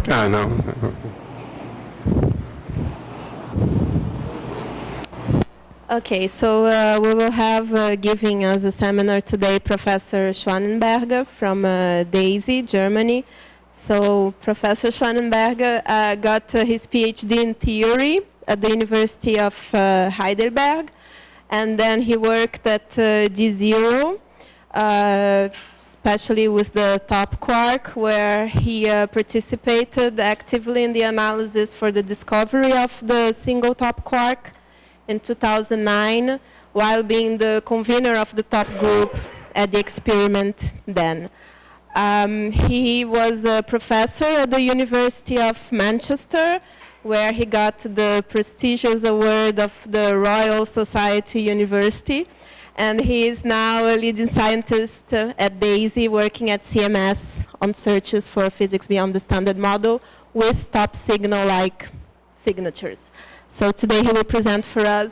No. Okay, so we will have giving us a seminar today Professor Schwanenberger from DAISY, Germany. So Professor Schwanenberger got his PhD in theory at the University of Heidelberg, and then he worked at D0, especially with the top quark, where he participated actively in the analysis for the discovery of the single top quark in 2009, while being the convener of the top group at the experiment then. He was a professor at the University of Manchester, where he got the prestigious award of the Royal Society University. And he is now a leading scientist at DAISY, working at CMS on searches for physics beyond the standard model with top signal-like signatures. So today he will present for us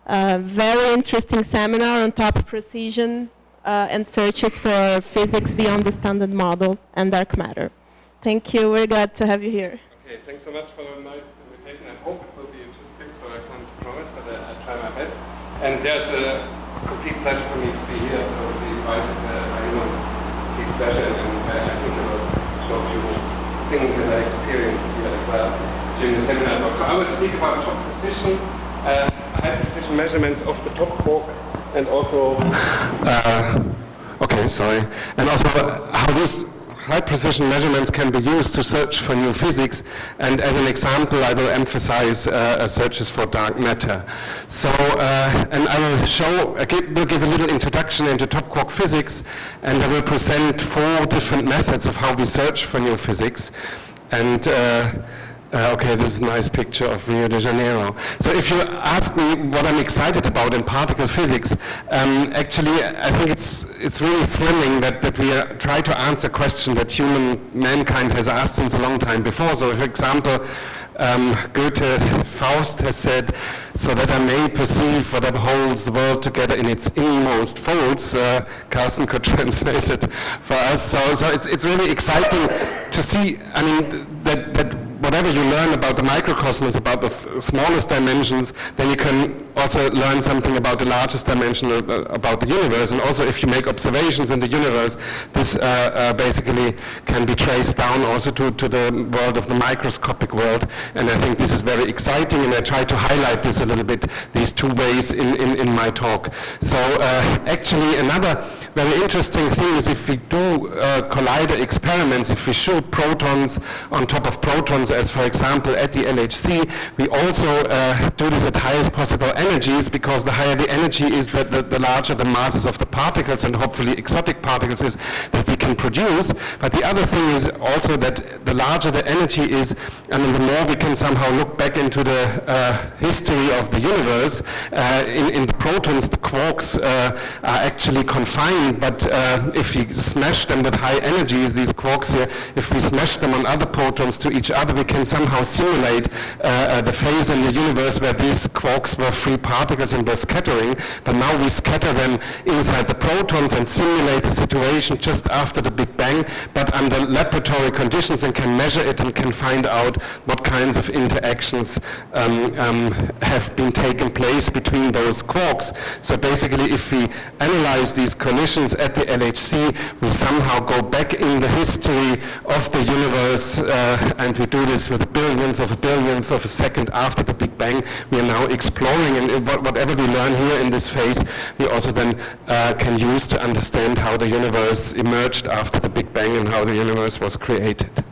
a very interesting seminar on top precision and searches for physics beyond the standard model and dark matter. Thank you. We're glad to have you here. Okay, thanks so much for a nice invitation. I hope it will be interesting, so I can't promise, but I'll try my best. And it's a complete pleasure for me to be here, so to be invited by you, complete pleasure, and I think I will show you things that I experienced here as well during the seminar talk. So I will speak about top precision, high precision measurements of the top quark, and also okay, sorry, and also how this high precision measurements can be used to search for new physics, and as an example I will emphasize searches for dark matter. So and I will show, we'll give a little introduction into top quark physics, and I will present 4 different methods of how we search for new physics. And okay, this is a nice picture of Rio de Janeiro. So if you ask me what I'm excited about in particle physics, actually I think it's really thrilling that we try to answer a question that mankind has asked since a long time before. So for example, Goethe, Faust has said, so that I may perceive what holds the world together in its inmost folds. Carsten could translate it for us. So it's really exciting to see, I mean, that whatever you learn about the microcosmos, about the smallest dimensions, then you can also learn something about the largest dimension, about the universe. And also if you make observations in the universe, this basically can be traced down also to the world of the microscopic world. And I think this is very exciting, and I try to highlight this a little bit, these 2 ways in my talk. So actually another very interesting thing is if we do collider experiments, if we shoot protons on top of protons, as for example at the LHC, we also do this at highest possible energies, because the higher the energy is, the larger the masses of the particles, and hopefully exotic particles is, that we can produce. But the other thing is also that the larger the energy is, and the more we can somehow look back into the history of the universe. In the protons, the quarks are actually confined, but if we smash them with high energies, these quarks here, if we smash them on other protons to each other, we can somehow simulate the phase in the universe where these quarks were free particles and were scattering, but now we scatter them inside the protons and simulate the situation just after the Big Bang, but under laboratory conditions, and can measure it and can find out what kinds of interactions have been taken place between those quarks. So basically if we analyze these collisions at the LHC, we somehow go back in the history of the universe, and we do this with a billionth of a second after the Big Bang. We are now exploring, and whatever we learn here in this phase, we also then can use to understand how the universe emerged after the Big Bang and how the universe was created.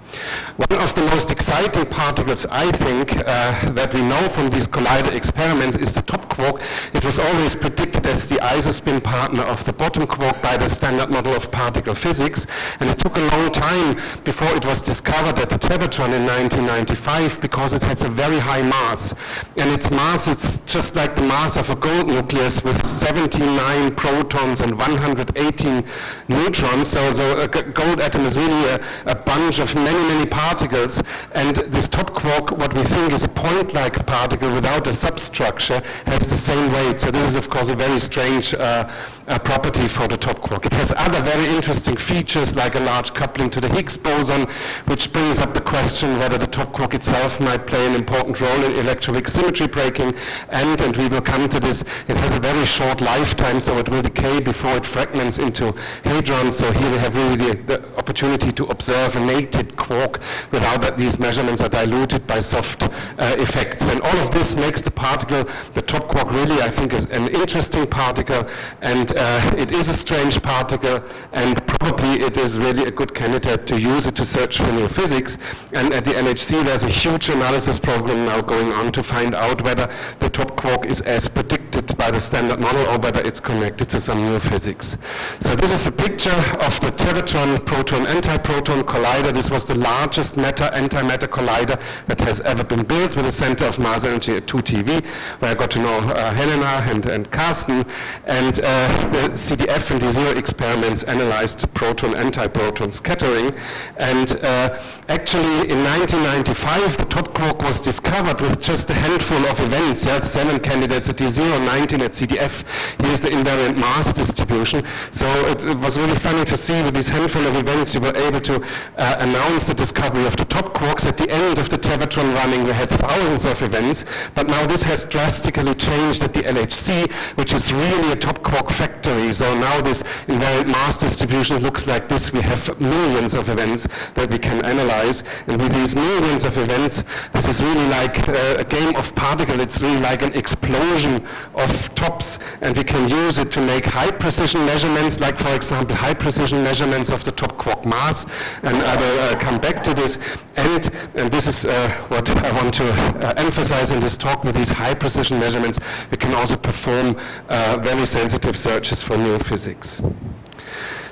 One of the most exciting particles, I think, that we know from these collider experiments is the top quark. It was always predicted as the isospin partner of the bottom quark by the standard model of particle physics, and it took a long time before it was discovered at the Tevatron in 1995, because it has a very high mass. And its mass, it's just like the mass of a gold nucleus with 79 protons and 118 neutrons. So a gold atom is really a bunch of many many particles, and this top quark, what we think is a point-like particle without a substructure, has the same weight. So this is, of course, a very strange property for the top quark. It has other very interesting features, like a large coupling to the Higgs boson, which brings up the question whether the top quark itself might play an important role in electroweak symmetry breaking, and we will come to this, it has a very short lifetime, so it will decay before it fragments into hadrons. So here we have really the opportunity to observe a naked quark without that these measurements are diluted by soft effects. And all of this makes the particle, the top quark, really, I think, is an interesting particle, and it is a strange particle, and probably it is really a good candidate to use it to search for new physics. And at the LHC there's a huge analysis program now going on to find out whether the top quark is as predicted by the standard model or whether it's connected to some new physics. So this is a picture of the Tevatron proton-antiproton collider. This was the largest matter-antimatter collider that has ever been built, with a center of mass energy at 2 TeV, where I got to know Helena and Carsten. And the CDF and D0 experiments analyzed proton-antiproton scattering. And actually in 1995 the top quark was discovered with just a handful of events. Yeah, 7 candidates at D0, 19 at CDF. Here's the invariant mass distribution. So it was really funny to see with this handful of events you were able to announce the discovery of the top quarks. At the end of the Tevatron running we had thousands of events, but now this has drastically changed at the LHC, which is really a top quark factory. So now this invariant mass distribution looks like this. We have millions of events that we can analyze, and with these millions of events, this is really like a game of particles. It's really like an explosion of tops, and we can use it to make high precision measurements, like for example high precision measurements of the top quark mass, and I will come back to this. And this is what I want to emphasize in this talk. With these high precision measurements we can also perform very sensitive searches for new physics.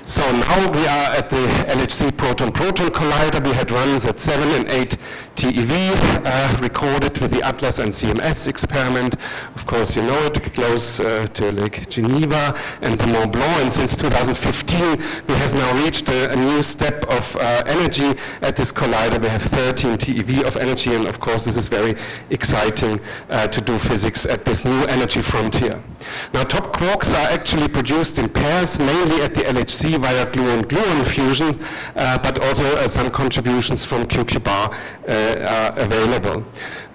So now we are at the LHC proton-proton collider. We had runs at 7 and 8 TeV recorded with the Atlas and CMS experiment. Of course, you know it, close to Lake Geneva and the Mont Blanc. And since 2015, we have now reached a new step of energy at this collider. We have 13 TeV of energy, and of course, this is very exciting to do physics at this new energy frontier. Now, top quarks are actually produced in pairs, mainly at the LHC via gluon-gluon fusion, but also some contributions from QQ-bar are available.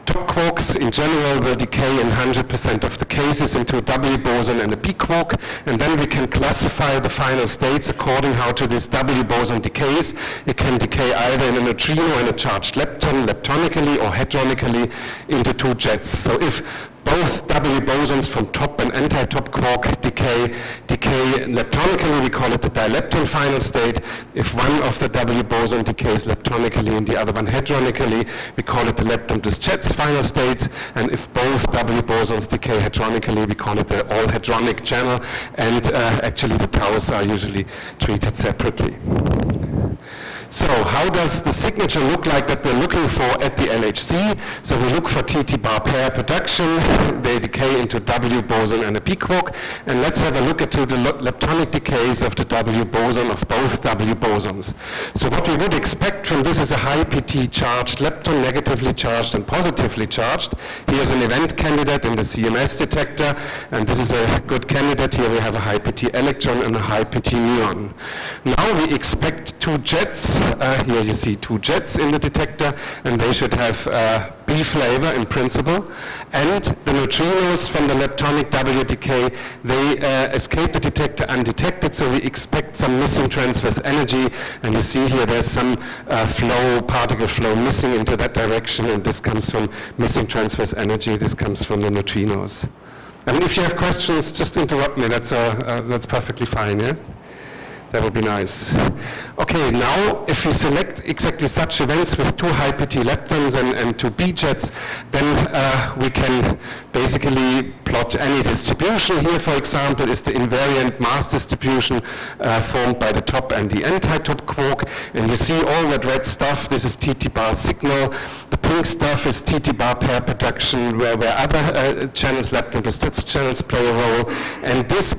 Top quarks in general will decay in 100% of the cases into a W boson and a P quark, and then we can classify the final states according how to this W boson decays. It can decay either in a neutrino and a charged lepton, leptonically or hadronically, into 2 jets. So if both W bosons from top and anti-top quark decay leptonically, we call it the dilepton final state. If one of the W boson decays leptonically and the other one hadronically, we call it the lepton plus jets final states. And if both W bosons decay hadronically, we call it the all-hadronic channel. And actually the taus are usually treated separately. So how does the signature look like that we're looking for at the LHC? So we look for TT bar pair production. They decay into W boson and a P quark. And let's have a look at the leptonic decays of the W boson of both W bosons. So what we would expect from this is a high PT charged lepton, negatively charged and positively charged. Here's an event candidate in the CMS detector, and this is a good candidate. Here we have a high PT electron and a high PT muon. Now we expect 2 jets. Here you see 2 jets in the detector, and they should have B flavor in principle. And the neutrinos from the leptonic W decay, they escape the detector undetected, so we expect some missing transverse energy. And you see here there's some particle flow missing into that direction, and this comes from missing transverse energy. This comes from the neutrinos. And if you have questions, just interrupt me. That's perfectly fine, yeah? That would be nice. Okay, now if we select exactly such events with 2 high PT leptons and 2 B jets, then we can basically plot any distribution. Here, for example, is the invariant mass distribution formed by the top and the anti-top quark. And you see all that red stuff. This is TT bar signal. The pink stuff is TT bar pair production, where other channels, lepton plus jets channels, play a role. And this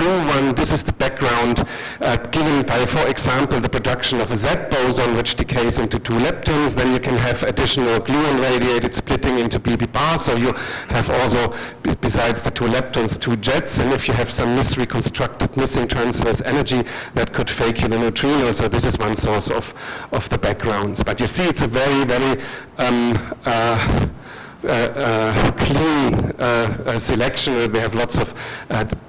blue one, this is the background given by, for example, the production of a Z boson, which decays into 2 leptons. Then you can have additional gluon-radiated splitting into BB bar, so you have also, besides the 2 leptons, 2 jets, and if you have some misreconstructed missing transverse energy, that could fake you the neutrino. So this is one source of the backgrounds. But you see, it's a very, very clean selection. We have lots of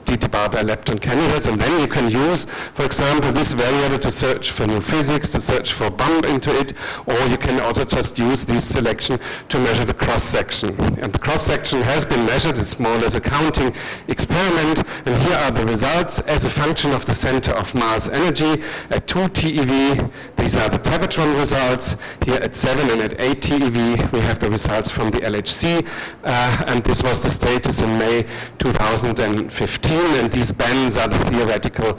DT bar lepton candidates, and then you can use, for example, this variable to search for new physics, to search for bump into it, or you can also just use this selection to measure the cross-section. And the cross-section has been measured. It's more or less a counting experiment, and here are the results as a function of the center of mass energy at 2 TeV. These are the Tevatron results. Here at 7 and at 8 TeV, we have the results from the LHC, and this was the status in May 2015, and these bands are the theoretical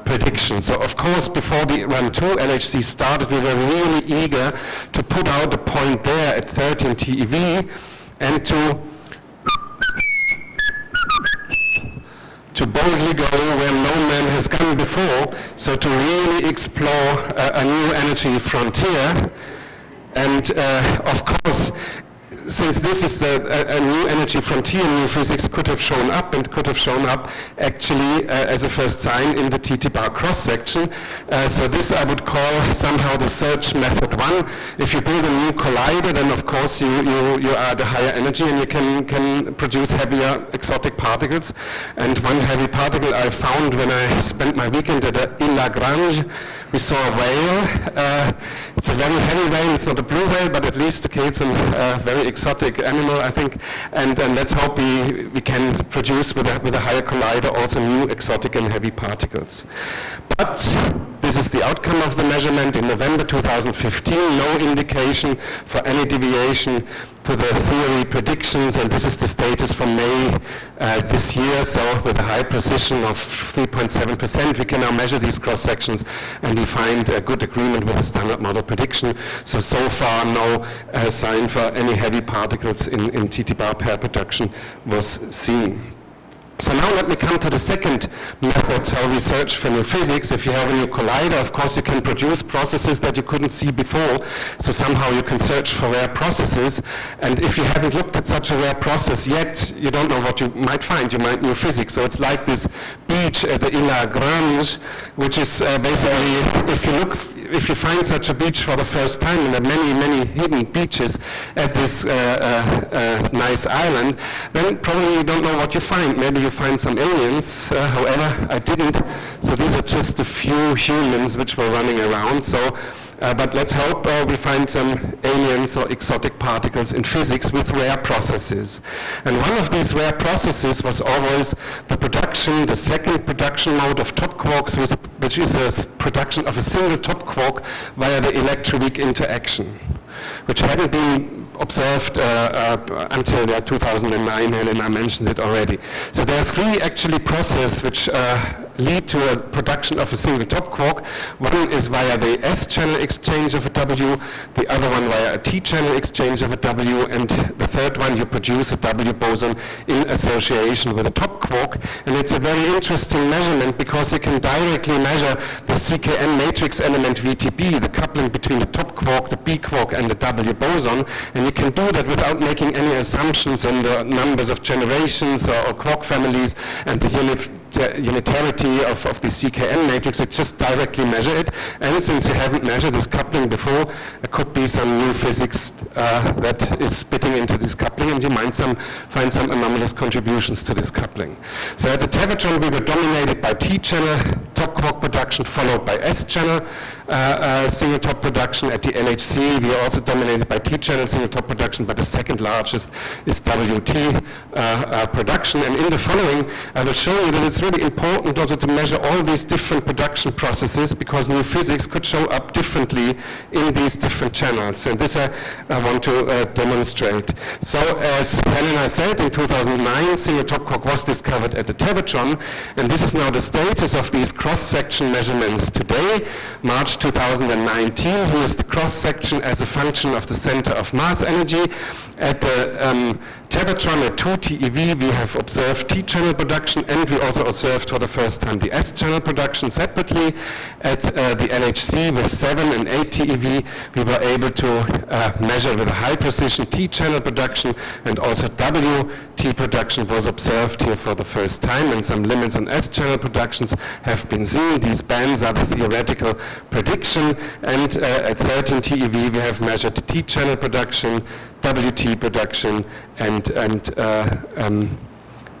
predictions. So of course, before the run 2 LHC started, we were really eager to put out a point there at 13 TeV and to boldly go where no man has gone before, so to really explore a new energy frontier. And of course, since this is a new energy frontier, new physics could have shown up actually as a first sign in the TT bar cross-section. So this I would call somehow the search method 1. If you build a new collider, then of course you are at a higher energy and you can produce heavier exotic particles. And one heavy particle I found when I spent my weekend at Lagrange, we saw a whale. It's a very heavy whale. It's not a blue whale, but at least it's a very exotic animal, I think. And let's hope we can produce with a higher collider also new exotic and heavy particles. But this is the outcome of the measurement in November 2015. No indication for any deviation to the theory predictions, and this is the status from May this year. So with a high precision of 3.7%, we can now measure these cross-sections, and we find a good agreement with the standard model prediction. So far, no sign for any heavy particles in TT bar pair production was seen. So now let me come to the second method, how we search for new physics. If you have a new collider, of course you can produce processes that you couldn't see before, so somehow you can search for rare processes. And if you haven't looked at such a rare process yet, you don't know what you might find. You might know physics. So it's like this beach at the Lagrange, which is basically, if you find such a beach for the first time, and there are many hidden beaches at this nice island, then probably you don't know what you find. Maybe you find some aliens, however, I didn't. So these are just a few humans which were running around. So, but let's hope we find some aliens or exotic particles in physics with rare processes. And one of these rare processes was always the second production mode of top quarks, which is a production of a single top quark via the electroweak interaction, which hadn't been observed until 2009, Helena mentioned it already. So there are 3 actually processes which lead to a production of a single top quark. One is via the S-channel exchange of a W, the other one via a T-channel exchange of a W, and the third one you produce a W boson in association with a top quark. And it's a very interesting measurement because you can directly measure the CKN matrix element VTB, the coupling between the top quark, the B quark, and the W boson. And you can do that without making any assumptions on the numbers of generations or quark families and the unitarity of the CKN matrix. It just directly measure it, and since you haven't measured this coupling before, there could be some new physics that is spitting into this coupling, and you might find some anomalous contributions to this coupling. So at the Tevatron we were dominated by T-channel top quark production, followed by S-channel single top production. At the LHC we are also dominated by T-channel single top production, but the second largest is WT production. And in the following I will show you that it's really important also to measure all these different production processes, because new physics could show up differently in these different channels, and this I want to demonstrate. So as Helena said, in 2009 single top quark was discovered at the Tevatron, and this is now the status of these cross-section measurements today, March 2019. Here is the cross-section as a function of the center of mass energy at the Tevatron at 2 TeV, we have observed T-channel production, and we also observed for the first time the S-channel production separately. At the LHC with 7 and 8 TeV, we were able to measure with a high precision T-channel production, and also WT production was observed here for the first time, and some limits on S-channel productions have been seen. These bands are the theoretical prediction, and at 13 TeV we have measured T-channel production, WT production, and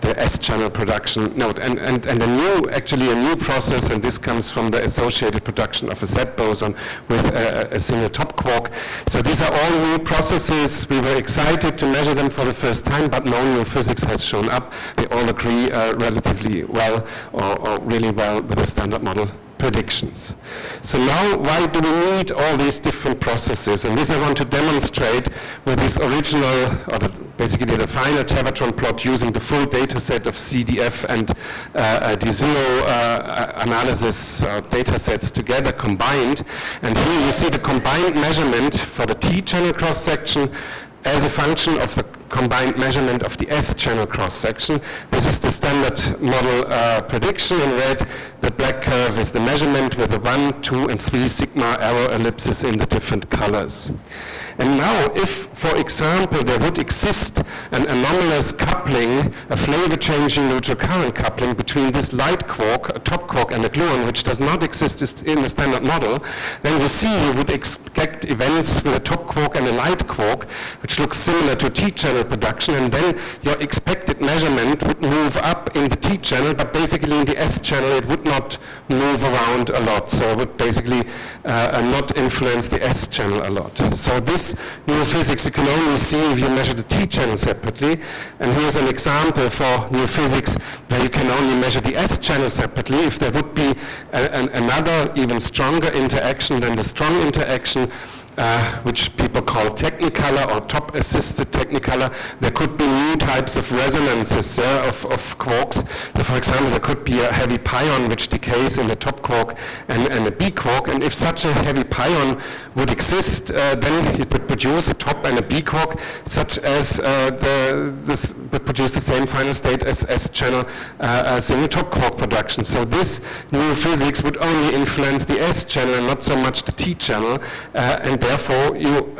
the S-channel production. Note, and a new process, and this comes from the associated production of a Z boson with a single top quark. So these are all new processes. We were excited to measure them for the first time, but no new physics has shown up. They all agree relatively well, or really well, with the standard model predictions. So now, why do we need all these different processes? And this I want to demonstrate with this original, or basically the final Tevatron plot using the full data set of CDF and D0 analysis data sets together combined. And here you see the combined measurement for the T-channel cross-section as a function of the combined measurement of the S-channel cross-section. This is the standard model prediction. In red, the black curve is the measurement with the 1, 2, and 3 sigma arrow ellipses in the different colors. And now, if, for example, there would exist an anomalous coupling, a flavor-changing neutral current coupling between this light quark, a top quark, and a gluon, which does not exist in the standard model, then you would expect events with a top quark and a light quark, which looks similar to T-channel production, and then your expected measurement would move up in the T-channel, but basically in the S-channel it would not move around a lot, so it would basically not influence the S-channel a lot. So this new physics you can only see if you measure the T-channel separately, and here's an example for new physics where you can only measure the S-channel separately. If there would be another even stronger interaction than the strong interaction, which people call technicolor or top-assisted technicolor, there could be new types of resonances of quarks. So for example, there could be a heavy pion which decays in the top quark and a B quark, and if such a heavy pion would exist, then it would produce a top and a B quark, such as this would produce the same final state as S-channel single top quark production. So this new physics would only influence the S-channel and not so much the T-channel, and therefore you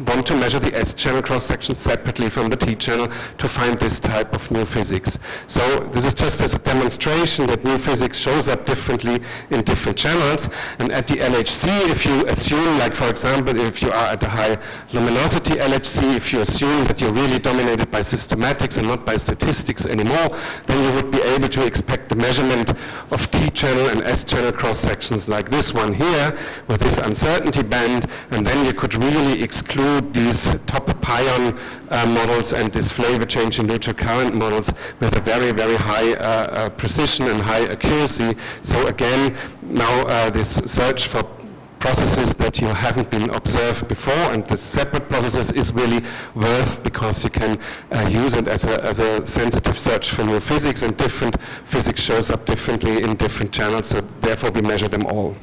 want to measure the S-channel cross-section separately from the T-channel to find this type of new physics. So this is just as a demonstration that new physics shows up differently in different channels. And at the LHC, if you assume, like for example, if you are at a high luminosity LHC, if you assume that you're really dominated by systematics and not by statistics anymore, then you would be able to expect the measurement of T-channel and S-channel cross-sections like this one here, with this uncertainty band, and then you could really exclude these top pion models and these flavor-changing neutral current models with a very, very high precision and high accuracy. So again, now this search for processes that you haven't been observed before, and the separate processes is really worth, because you can use it as a sensitive search for new physics, and different physics shows up differently in different channels, so therefore we measure them all.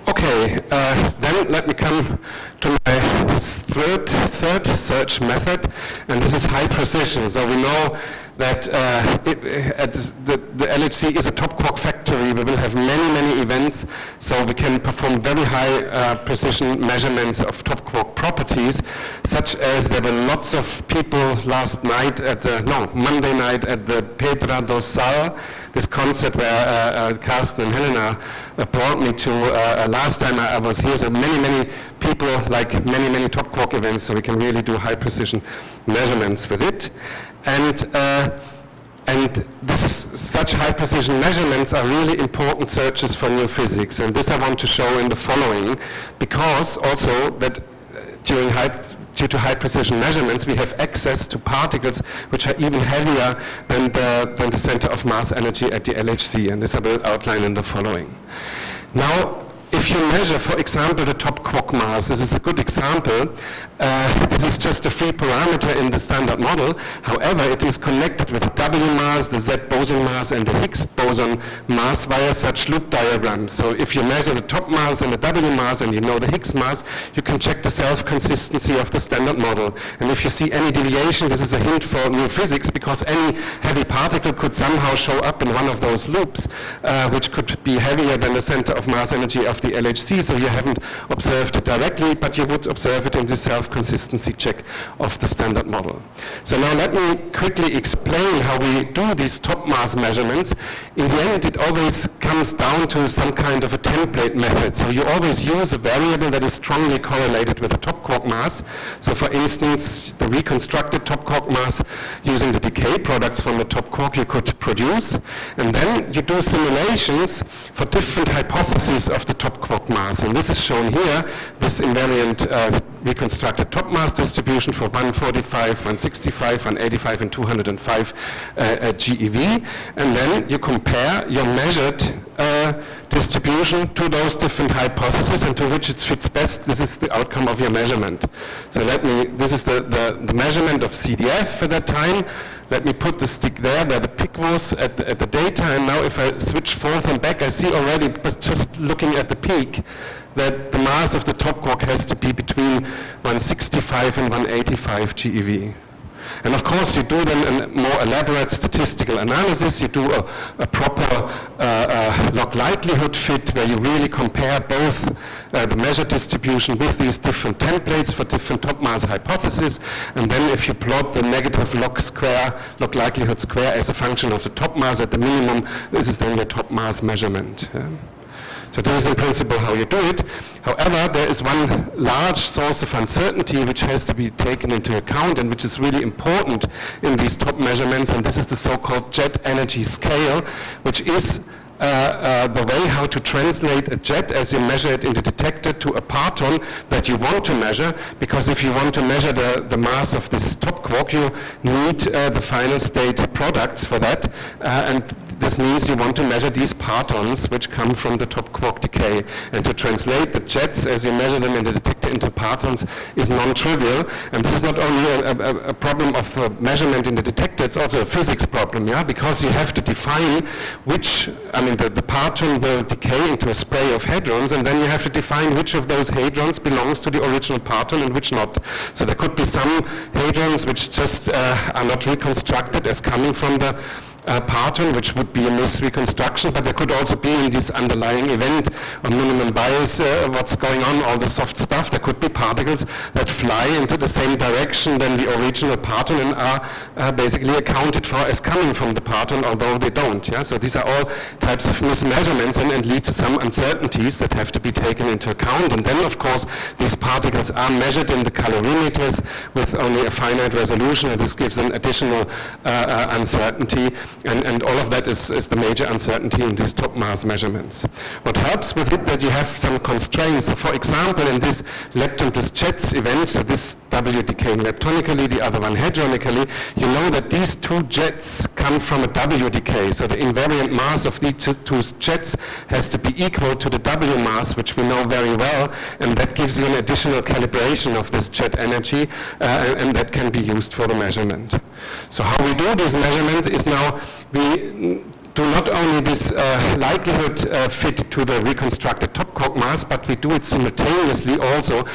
Okay, then let me come to my third search method, and this is high precision. So we know that the LHC is a top quark factory. We will have many, many events, so we can perform very high precision measurements of top quark properties, such as there were lots of people last night Monday night at the Pedra do Sal, this concert where Carsten and Helena brought me to last time I was here. So many people, like many top quark events, so we can really do high precision measurements with it. And this is such high precision measurements are really important searches for new physics, and this I want to show in the following, because also that due to high precision measurements, we have access to particles which are even heavier than the center of mass energy at the LHC, and this I will outline in the following. Now, if if you measure, for example, the top quark mass, this is a good example. It is just a free parameter in the standard model. However, it is connected with the W mass, the Z boson mass, and the Higgs boson mass via such loop diagrams. So if you measure the top mass and the W mass and you know the Higgs mass, you can check the self-consistency of the standard model. And if you see any deviation, this is a hint for new physics, because any heavy particle could somehow show up in one of those loops, which could be heavier than the center of mass energy of the LHC. So you haven't observed it directly, but you would observe it in the self-consistency check of the standard model. So now let me quickly explain how we do these top mass measurements. In the end, it always comes down to some kind of a template method. So you always use a variable that is strongly correlated with the top quark mass. So for instance, the reconstructed top quark mass using the decay products from the top quark you could produce. And then you do simulations for different hypotheses of the top quark mass. And this is shown here, this invariant reconstructed top mass distribution for 145, 165, 185, and 205 GeV. And then you compare your measured distribution to those different hypotheses and to which it fits best. This is the outcome of your measurement. So this is the measurement of CDF at that time. Let me put the stick there where the peak was at the data, and now if I switch forth and back, I see already, but just looking at the peak, that the mass of the top quark has to be between 165 and 185 GeV. And of course, you do then a more elaborate statistical analysis. You do a proper log likelihood fit where you really compare both the measured distribution with these different templates for different top mass hypotheses. And then if you plot the negative log likelihood square as a function of the top mass at the minimum, this is then your top mass measurement. Yeah. So this is in principle how you do it. However, there is one large source of uncertainty which has to be taken into account and which is really important in these top measurements, and this is the so-called jet energy scale, which is the way how to translate a jet as you measure it in the detector to a parton that you want to measure, because if you want to measure the mass of this top quark, you need the final state products for that, and this means you want to measure these partons which come from the top quark decay. And to translate the jets as you measure them in the detector into partons is non-trivial. And this is not only a problem of measurement in the detector, it's also a physics problem, yeah? Because you have to define which, the parton will decay into a spray of hadrons, and then you have to define which of those hadrons belongs to the original parton and which not. So there could be some hadrons which just are not reconstructed as coming from the parton, which would be a misreconstruction, but there could also be in this underlying event of minimum bias, what's going on, all the soft stuff. There could be particles that fly into the same direction than the original parton and are basically accounted for as coming from the parton, although they don't. Yeah? So these are all types of mismeasurements and lead to some uncertainties that have to be taken into account. And then, of course, these particles are measured in the calorimeters with only a finite resolution, and this gives an additional uncertainty. And all of that is the major uncertainty in these top mass measurements. What helps with it that you have some constraints. So for example, in this lepton plus jets event, so this W decaying leptonically, the other one hadronically, you know that these two jets come from a W decay. So the invariant mass of these two jets has to be equal to the W mass, which we know very well, and that gives you an additional calibration of this jet energy, and that can be used for the measurement. So how we do this measurement is now we do not only this likelihood fit to the reconstructed top quark mass, but we do it simultaneously also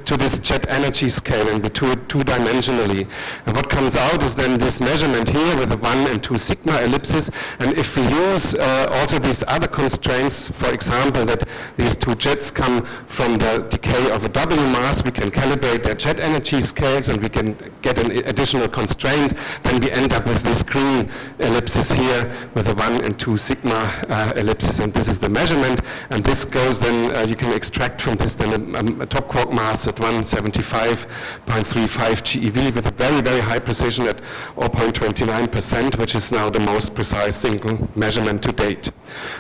to this jet energy scale, and we do it two-dimensionally. And what comes out is then this measurement here with the 1 and 2 sigma ellipses, and if we use also these other constraints, for example, that these two jets come from the decay of a W mass, we can calibrate their jet energy scales and we can get an additional constraint, then we end up with this green ellipsis here with the 1 and 2 sigma ellipses, and this is the measurement, and this goes then, you can extract from this then a top quark mass at 175.35 GeV with a very, very high precision at 0.29%, which is now the most precise single measurement to date.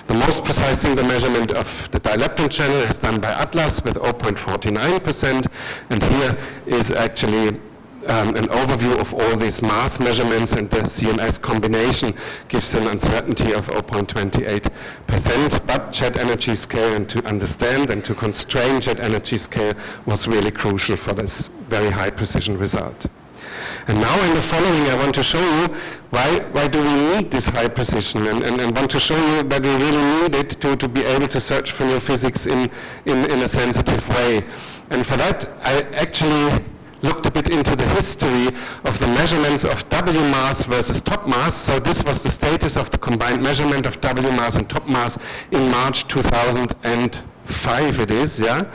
The most precise single measurement of the dilepton channel is done by Atlas with 0.49%, and here is actually an overview of all these mass measurements, and the CMS combination gives an uncertainty of 0.28%, but jet energy scale, and to understand and to constrain jet energy scale was really crucial for this very high precision result. And now in the following I want to show you why do we need this high precision, and want to show you that we really need it to be able to search for new physics in a sensitive way. And for that I actually looked a bit into the history of the measurements of W mass versus top mass. So this was the status of the combined measurement of W mass and top mass in March 2005 it is, yeah?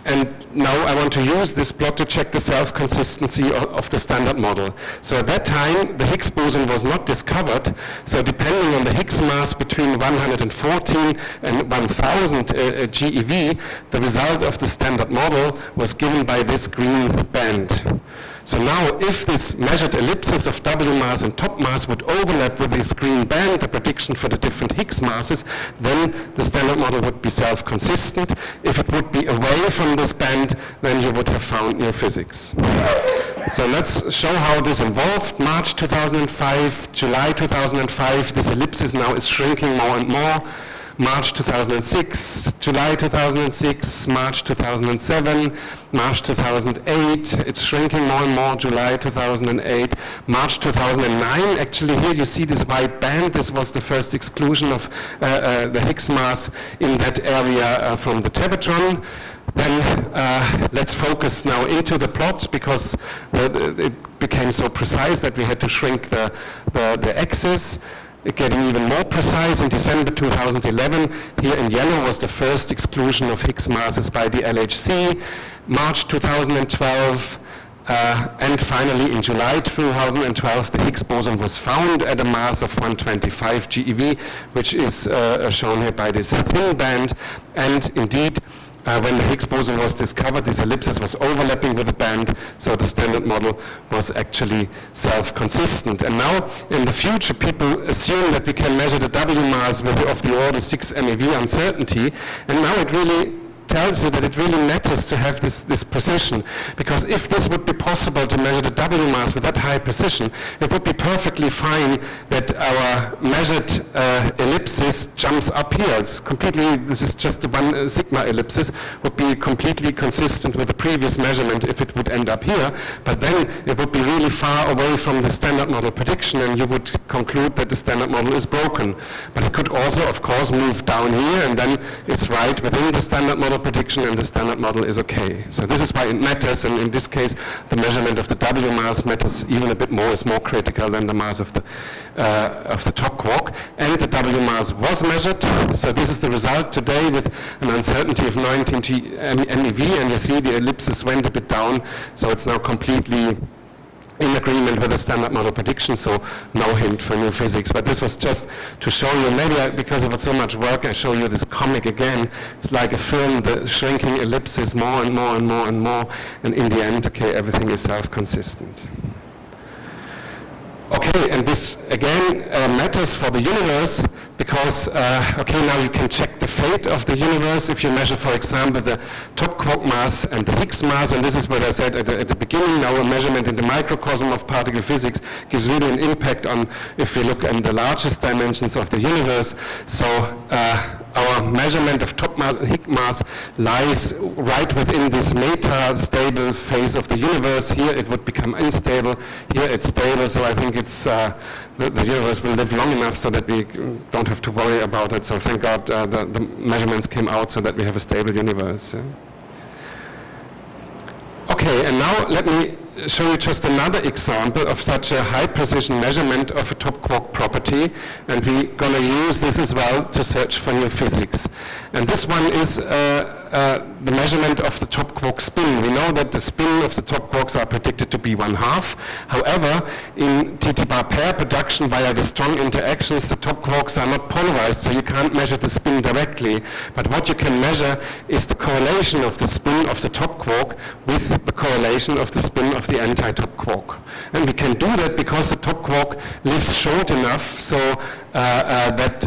And now I want to use this plot to check the self-consistency of the standard model. So at that time, the Higgs boson was not discovered. So depending on the Higgs mass between 114 and 1000 GeV, the result of the standard model was given by this green band. So now, if this measured ellipses of W mass and top mass would overlap with this green band, the prediction for the different Higgs masses, then the standard model would be self-consistent. If it would be away from this band, then you would have found new physics. So let's show how this evolved. March 2005, July 2005, this ellipsis now is shrinking more and more. March 2006, July 2006, March 2007, March 2008, it's shrinking more and more, July 2008, March 2009, actually here you see this white band, this was the first exclusion of the Higgs mass in that area from the Tevatron. Then let's focus now into the plot, because it became so precise that we had to shrink the axis. Getting even more precise, in December 2011, here in yellow was the first exclusion of Higgs masses by the LHC, March 2012, and finally in July 2012 the Higgs boson was found at a mass of 125 GeV, which is shown here by this thin band, and indeed when the Higgs boson was discovered, this ellipsis was overlapping with the band, so the standard model was actually self-consistent. And now, in the future, people assume that we can measure the W mass of the order 6 MeV uncertainty, and now it really tells you that it really matters to have this precision, because if this would be possible to measure the W mass with that high precision, it would be perfectly fine that our measured ellipsis jumps up here. It's completely, this is just the one sigma ellipsis, would be completely consistent with the previous measurement if it would end up here, but then it would be really far away from the standard model prediction, and you would conclude that the standard model is broken. But it could also, of course, move down here, and then it's right within the standard model prediction, and the standard model is okay. So this is why it matters, and in this case the measurement of the W mass matters even a bit more, is more critical than the mass of the top quark. And the W mass was measured, so this is the result today with an uncertainty of 19 MeV, and you see the ellipsis went a bit down, so it's now completely in agreement with the standard model prediction, so no hint for new physics. But this was just to show you, maybe because of so much work I show you this comic again. It's like a film, the shrinking ellipsis more and more and more and more, and in the end, okay, everything is self-consistent. Okay, and this again matters for the universe, because okay, now you can check the fate of the universe if you measure, for example, the top quark mass and the Higgs mass, and this is what I said at the beginning. Now a measurement in the microcosm of particle physics gives really an impact on if we look at the largest dimensions of the universe. So our measurement of top mass and Higgs mass lies right within this meta-stable phase of the universe. Here it would become unstable, here it's stable, so I think it's the universe will live long enough so that we don't have to worry about it. So thank God the measurements came out so that we have a stable universe. Yeah. Okay, and now let me show you just another example of such a high precision measurement of a top quark property, and we're going to use this as well to search for new physics. And this one is the measurement of the top quark spin. We know that the spin of the top quarks are predicted to be 1/2. However, in TT-bar pair production via the strong interactions, the top quarks are not polarized, so you can't measure the spin directly. But what you can measure is the correlation of the spin of the top quark with the correlation of the spin of the anti-top quark. And we can do that because the top quark lives short enough so that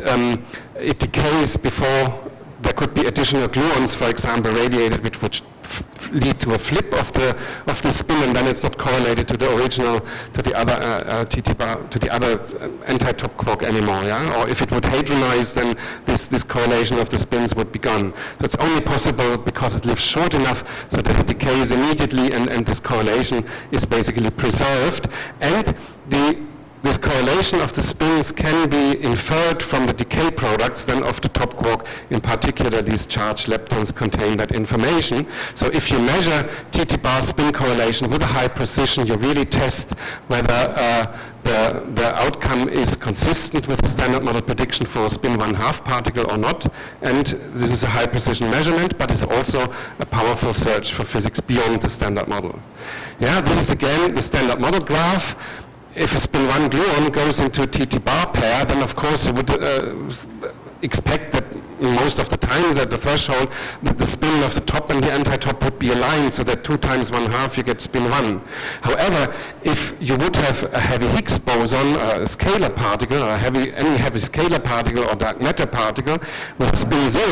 it decays before there could be additional gluons, for example, radiated, which would lead to a flip of the spin, and then it's not correlated to the original, to the other TT bar, to the other anti-top quark anymore. Yeah? Or if it would hadronize, then this correlation of the spins would be gone. So it's only possible because it lives short enough so that it decays immediately, and this correlation is basically preserved. And this correlation of the spins can be inferred from the decay products then of the top quark. In particular, these charged leptons contain that information. So if you measure TT bar spin correlation with a high precision, you really test whether the outcome is consistent with the standard model prediction for a spin 1/2 particle or not. And this is a high precision measurement, but it's also a powerful search for physics beyond the standard model. Yeah, this is again the standard model graph. If a spin 1 gluon goes into a TT bar pair, then of course you would expect that most of the times at the threshold that the spin of the top and the anti-top would be aligned, so that 2 times 1/2 you get spin 1. However, if you would have a heavy Higgs boson, a scalar particle, or any heavy scalar particle or dark matter particle with spin 0,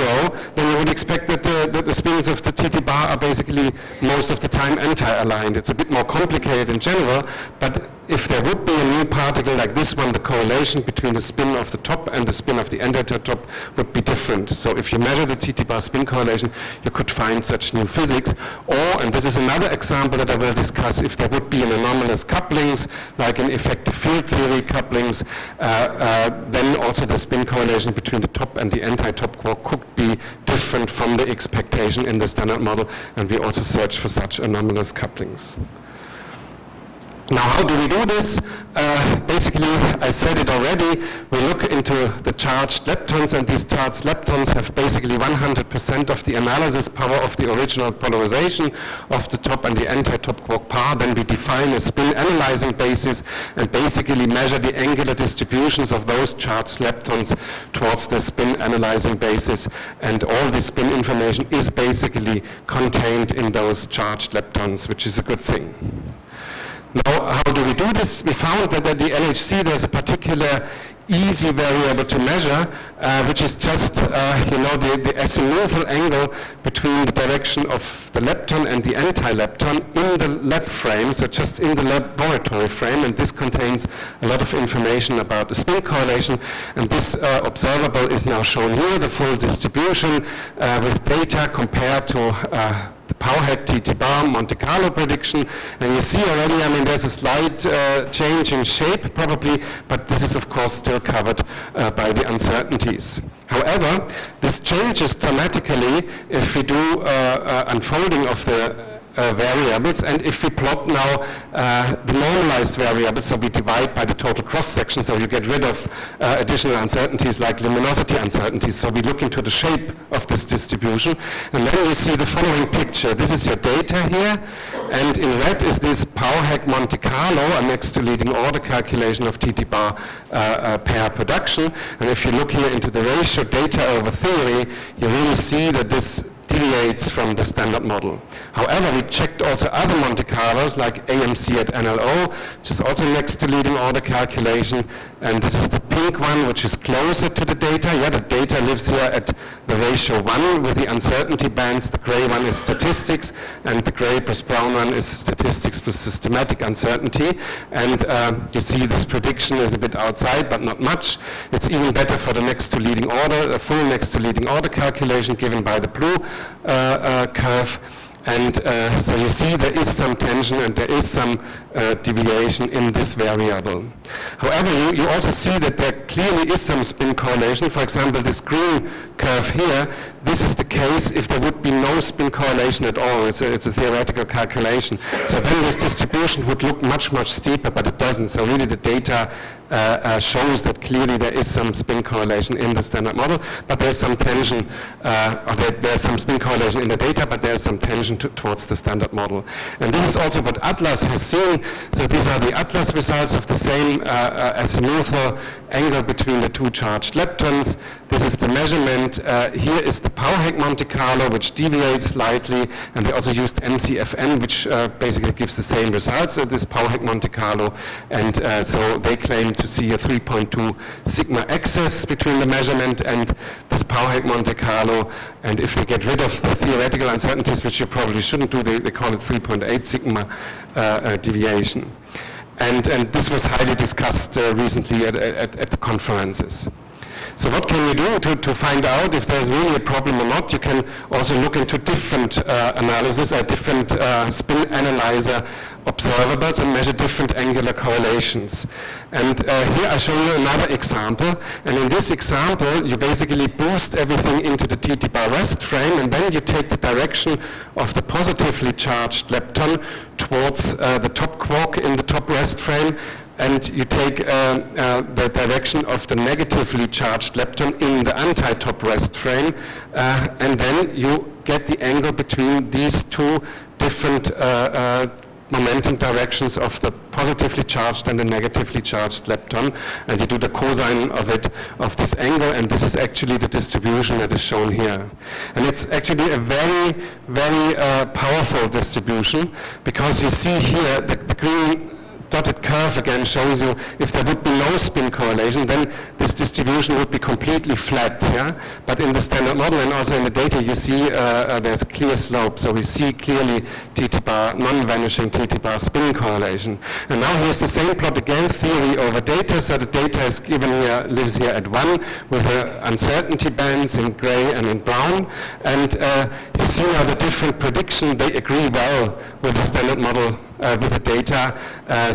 then you would expect that the spins of the TT bar are basically most of the time anti-aligned. It's a bit more complicated in general, but if there would be a new particle like this one, the correlation between the spin of the top and the spin of the anti-top would be different. So if you measure the TT bar spin correlation, you could find such new physics. Or, and this is another example that I will discuss, if there would be an anomalous couplings, like in effective field theory couplings, then also the spin correlation between the top and the anti-top quark could be different from the expectation in the standard model, and we also search for such anomalous couplings. Now, how do we do this? Basically, I said it already, we look into the charged leptons, and these charged leptons have basically 100% of the analysis power of the original polarization of the top and the anti-top quark pair. Then we define a spin analyzing basis and basically measure the angular distributions of those charged leptons towards the spin analyzing basis, and all the spin information is basically contained in those charged leptons, which is a good thing. Now, how do we do this? We found that at the LHC there's a particular easy variable to measure, which is just, the azimuthal angle between the direction of the lepton and the anti-lepton in the lab frame, so just in the laboratory frame, and this contains a lot of information about the spin correlation, and this observable is now shown here, the full distribution with data compared to the Powhack TT bar Monte Carlo prediction, and you see already, there's a slight change in shape probably, but this is of course still covered by the uncertainties. However, this changes dramatically if we do unfolding of the variables, and if we plot now the normalized variables, so we divide by the total cross-section, so you get rid of additional uncertainties like luminosity uncertainties, so we look into the shape of this distribution, and then you see the following picture. This is your data here, and in red is this Powhack Monte Carlo, a next to leading order calculation of TT bar pair production, and if you look here into the ratio data over theory, you really see that this deviates from the standard model. However, we checked also other Monte Carlos like AMC at NLO, which is also next to leading order calculation, and this is the pink one, which is closer to the data. Yeah, the data lives here at the ratio 1 with the uncertainty bands. The gray one is statistics, and the gray plus brown one is statistics with systematic uncertainty. And you see this prediction is a bit outside, but not much. It's even better for the next to leading order, a full next to leading order calculation given by the blue curve. And so you see there is some tension and there is some deviation in this variable. However, you also see that there clearly is some spin correlation. For example, this green curve here, this is the case if there would be no spin correlation at all. It's a theoretical calculation. So then this distribution would look much, much steeper, but it doesn't. So really the data shows that clearly there is some spin correlation in the standard model, but there's some tension, or there's some spin correlation in the data, but there's some tension towards the standard model. And this is also what Atlas has seen. So these are the Atlas results of the same azimuthal angle between the two charged leptons. This is the measurement. Here is the Powhack Monte Carlo, which deviates slightly, and they also used MCFN, which basically gives the same results as this Powhack Monte Carlo, and so they claimed to see a 3.2 sigma excess between the measurement and this Power-Hack Monte Carlo. And if we get rid of the theoretical uncertainties, which you probably shouldn't do, they call it 3.8 sigma deviation. And this was highly discussed recently at the conferences. So what can you do to find out if there's really a problem or not? You can also look into different analysis or different spin analyzer observables and measure different angular correlations. And here I show you another example. And in this example, you basically boost everything into the TT-bar rest frame, and then you take the direction of the positively charged lepton towards the top quark in the top rest frame, and you take the direction of the negatively charged lepton in the anti-top rest frame, and then you get the angle between these two different momentum directions of the positively charged and the negatively charged lepton, and you do the cosine of it, of this angle, and this is actually the distribution that is shown here. And it's actually a very, very powerful distribution, because you see here the green dotted curve again shows you if there would be no spin correlation, then this distribution would be completely flat. Yeah? But in the standard model and also in the data, you see there's a clear slope. So we see clearly TT-bar, non-vanishing TT-bar spin correlation. And now here's the same plot again, theory over data. So the data is given here, lives here at 1 with the uncertainty bands in gray and in brown. And you see now the different predictions, they agree well with the standard model, with the data.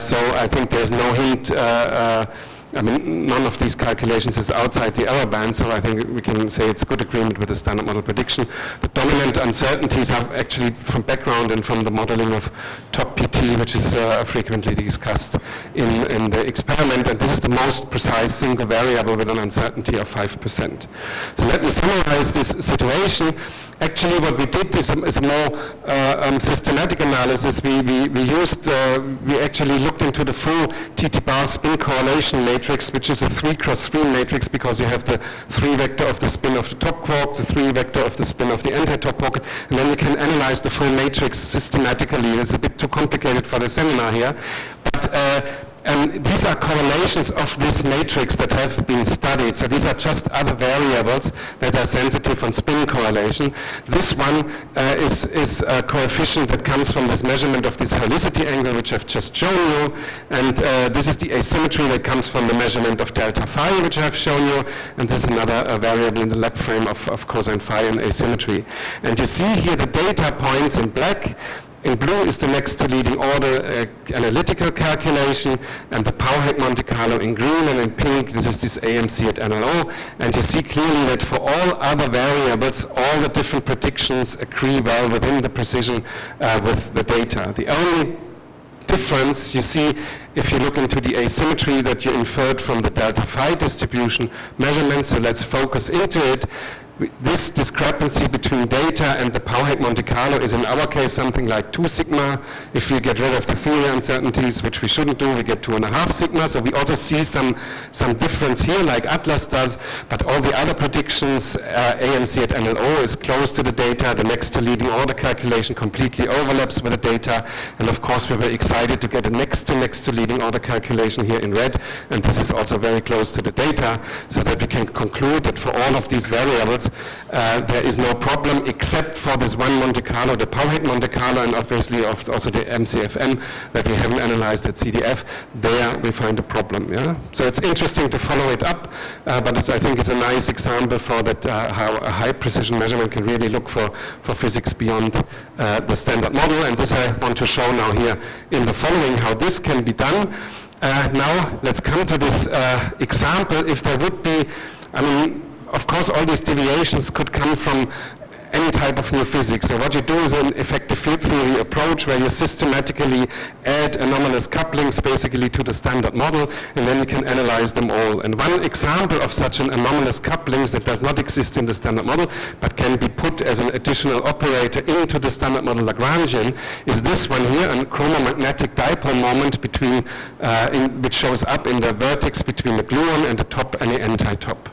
So I think there's no hint, I mean, none of these calculations is outside the error band, so I think we can say it's good agreement with the standard model prediction. The dominant uncertainties are actually from background and from the modeling of top PT, which is frequently discussed in the experiment, and this is the most precise single variable with an uncertainty of 5%. So let me summarize this situation. Actually, what we did is a more systematic analysis. We actually looked into the full TT-bar spin correlation matrix, which is a 3x3 matrix, because you have the 3 vector of the spin of the top quark, the 3 vector of the spin of the anti-top quark, and then you can analyze the full matrix systematically. It's a bit too complicated for the seminar here, but and these are correlations of this matrix that have been studied. So these are just other variables that are sensitive on spin correlation. This one is a coefficient that comes from this measurement of this helicity angle, which I've just shown you. And this is the asymmetry that comes from the measurement of delta phi, which I've shown you. And this is another variable in the lab frame of cosine phi and asymmetry. And you see here the data points in black. In blue is the next to leading order analytical calculation, and the Power-Hack Monte Carlo in green, and in pink this is this AMC at NLO. And you see clearly that for all other variables, all the different predictions agree well within the precision with the data. The only difference you see if you look into the asymmetry that you inferred from the delta phi distribution measurement, so let's focus into it. This discrepancy between data and the Power-Hack Monte Carlo is in our case something like 2 sigma. If we get rid of the theory uncertainties, which we shouldn't do, we get 2.5 sigma. So we also see some difference here, like Atlas does, but all the other predictions, AMC at NLO is close to the data. The next to leading order calculation completely overlaps with the data. And of course we were excited to get a next to leading order calculation here in red. And this is also very close to the data, so that we can conclude that for all of these variables, there is no problem except for this one Monte Carlo, the Power-Hack Monte Carlo, and obviously also the MCFM that we haven't analyzed at CDF. There we find a problem. Yeah? So it's interesting to follow it up, but I think it's a nice example for that how a high precision measurement can really look for physics beyond the standard model. And this I want to show now here in the following, how this can be done. Now let's come to this example. If there would be, I mean, of course, all these deviations could come from any type of new physics. So what you do is an effective field theory approach where you systematically add anomalous couplings basically to the standard model, and then you can analyze them all. And one example of such an anomalous couplings that does not exist in the standard model but can be put as an additional operator into the standard model Lagrangian is this one here, a chromomagnetic dipole moment between, which shows up in the vertex between the gluon and the top and the anti-top.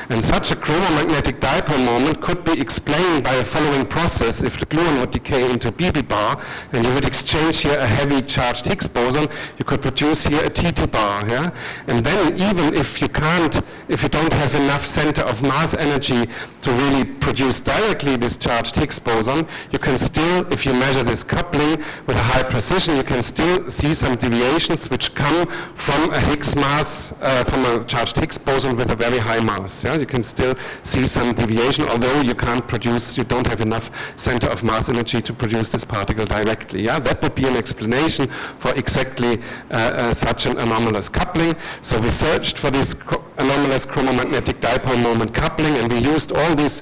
And such a chromomagnetic dipole moment could be explained by a following process. If the gluon would decay into a BB bar, and you would exchange here a heavy charged Higgs boson, you could produce here a TT bar. Yeah? And then even if you don't have enough center of mass energy to really produce directly this charged Higgs boson, you can still, if you measure this coupling with a high precision, you can still see some deviations which come from a Higgs mass, from a charged Higgs boson with a very high mass. Yeah? You can still see some deviation, although you don't have enough center of mass energy to produce this particle directly. Yeah? That would be an explanation for exactly such an anomalous coupling. So we searched for this anomalous chromomagnetic dipole moment coupling, and we used all these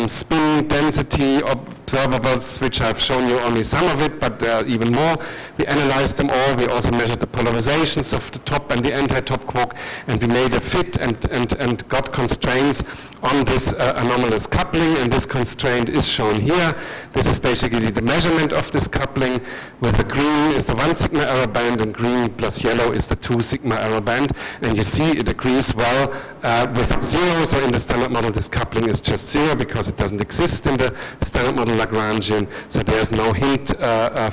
spin density observables, which I've shown you only some of it, but there are even more. We analyzed them all. We also measured the polarizations of the top and the anti-top quark, and we made a fit and got constraints on this anomalous coupling, and this constraint is shown here. This is basically the measurement of this coupling, with the green is the 1 sigma error band, and green plus yellow is the 2 sigma error band, and you see it agrees well with 0. So in the standard model this coupling is just 0 because it doesn't exist in the standard model Lagrangian, so there's no hint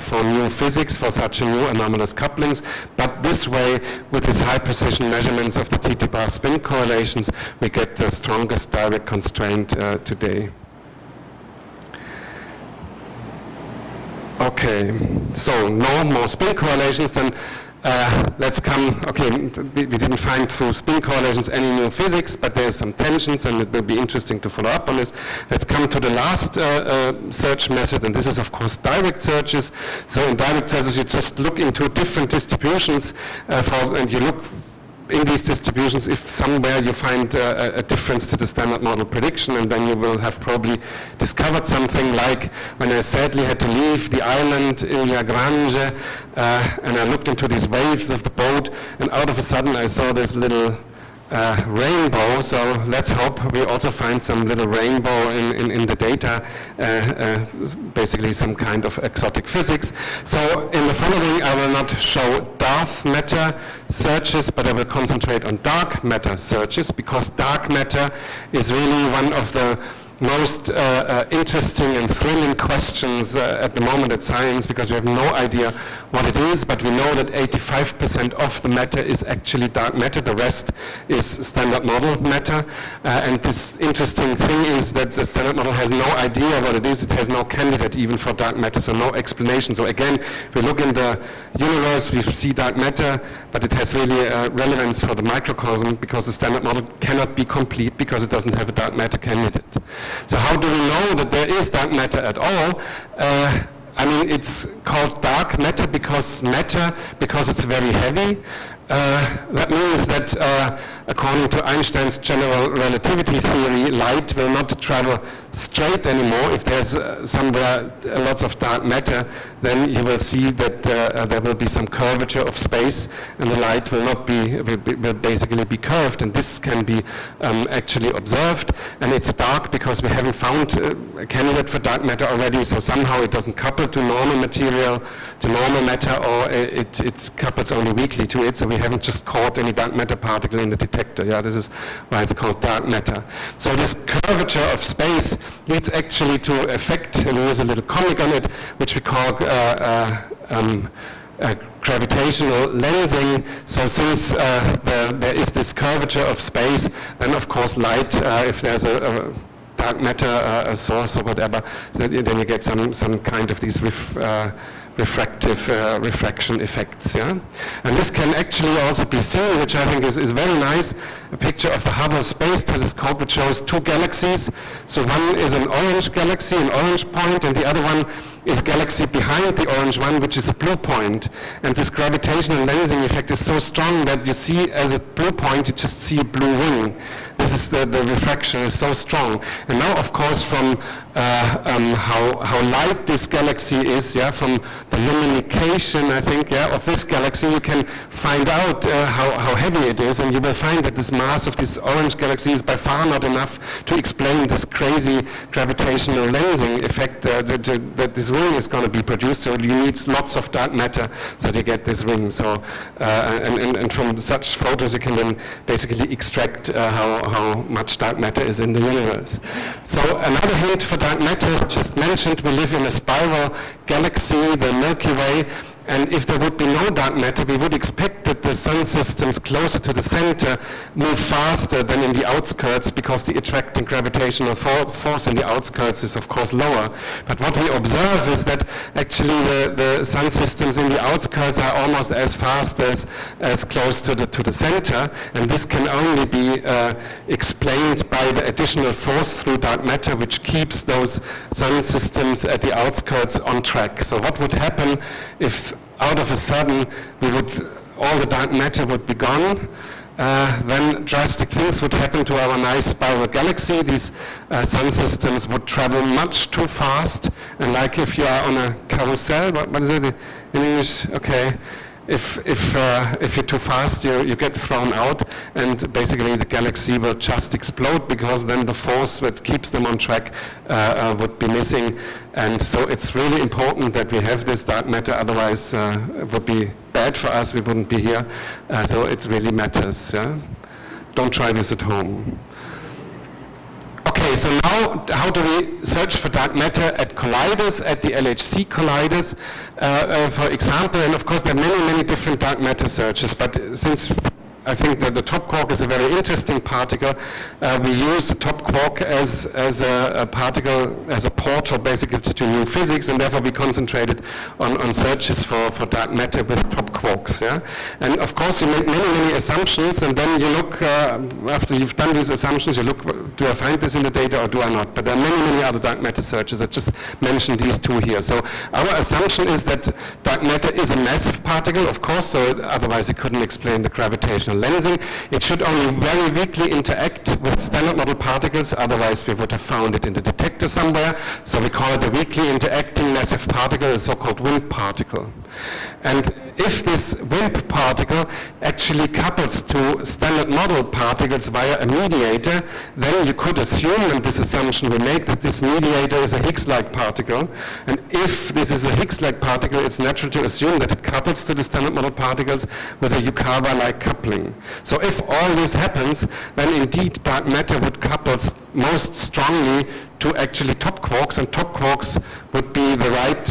for new physics for such a new anomalous couplings. But this way, with these high precision measurements of the TT bar spin correlations, we get the strongest direct constraint today. Okay, so no more spin correlations, then let's come, okay, we didn't find through spin correlations any new physics, but there's some tensions, and it will be interesting to follow up on this. Let's come to the last search method, and this is of course direct searches. So in direct searches you just look into different distributions and you look in these distributions if somewhere you find a difference to the standard model prediction, and then you will have probably discovered something, like when I sadly had to leave the island in Lagrange and I looked into these waves of the boat, and out of a sudden I saw this little rainbow. So let's hope we also find some little rainbow in the data, basically some kind of exotic physics. So in the following I will not show dark matter searches, but I will concentrate on dark matter searches, because dark matter is really one of the most interesting and thrilling questions at the moment at science, because we have no idea what it is, but we know that 85% of the matter is actually dark matter, the rest is standard model matter. And this interesting thing is that the standard model has no idea what it is, it has no candidate even for dark matter, so no explanation. So again, we look in the universe, we see dark matter, but it has really relevance for the microcosm, because the standard model cannot be complete because it doesn't have a dark matter candidate. So how do we know that there is dark matter at all? I mean, it's called dark matter because it's very heavy. That means that according to Einstein's general relativity theory, light will not travel straight anymore. If there's somewhere lots of dark matter, then you will see that there will be some curvature of space, and the light will not be, will basically be curved, and this can be actually observed. And it's dark because we haven't found a candidate for dark matter already, so somehow it doesn't couple to normal material, to normal matter, or it couples only weakly to it, so we haven't just caught any dark matter particle in the detector. Yeah, this is why it's called dark matter. So this curvature of space leads actually to effect, and there's a little comic on it, which we call gravitational lensing. So since there is this curvature of space, then of course light, if there's a dark matter a source or whatever, then you get some kind of these refractive refraction effects. Yeah? And this can actually also be seen, which I think is very nice, a picture of the Hubble Space Telescope, which shows two galaxies. So one is an orange galaxy, an orange point, and the other one is a galaxy behind the orange one, which is a blue point. And this gravitational lensing effect is so strong that you see, as a blue point, you just see a blue ring. This is the refraction is so strong. And now, of course, from how light this galaxy is, yeah, from the luminication, I think, yeah, of this galaxy, you can find out how heavy it is, and you will find that this mass of this orange galaxy is by far not enough to explain this crazy gravitational lensing effect that this ring is going to be produced. So you need lots of dark matter so to get this ring. So and from such photos you can then basically extract how much dark matter is in the universe. So another hint for dark matter, just mentioned, we live in a spiral galaxy, the Milky Way, and if there would be no dark matter, we would expect that the sun systems closer to the center move faster than in the outskirts, because the attracting gravitational force in the outskirts is of course lower. But what we observe is that actually the sun systems in the outskirts are almost as fast as close to the center, and this can only be explained by the additional force through dark matter, which keeps those sun systems at the outskirts on track. So what would happen if out of a sudden all the dark matter would be gone? Then drastic things would happen to our nice spiral galaxy. These sun systems would travel much too fast, and like if you are on a carousel, what is it in English? Okay. If you're too fast, you get thrown out, and basically the galaxy will just explode, because then the force that keeps them on track would be missing. And so it's really important that we have this dark matter, otherwise it would be bad for us, we wouldn't be here. So it really matters. Yeah? Don't try this at home. Okay, so now how do we search for dark matter at colliders, at the LHC colliders, for example? And of course there are many different dark matter searches, but since I think that the top quark is a very interesting particle, we use the top quark as a particle, as a portal basically to new physics, and therefore we concentrated on searches for dark matter with top quarks. Yeah? And of course you make many assumptions, and then you look, after you've done these assumptions, you look, do I find this in the data or do I not? But there are many other dark matter searches. I just mentioned these two here. So our assumption is that dark matter is a massive particle, of course, so otherwise it couldn't explain the gravitational lensing. It should only very weakly interact with standard model particles, otherwise we would have found it in the detector somewhere. So we call it a weakly interacting massive particle, a so-called WIMP particle. And if this WIMP particle actually couples to standard model particles via a mediator, then you could assume, and this assumption we make, that this mediator is a Higgs-like particle. And if this is a Higgs-like particle, it's natural to assume that it couples to the standard model particles with a Yukawa-like coupling. So if all this happens, then indeed dark matter would couple most strongly to actually top quarks, and top quarks would be the right,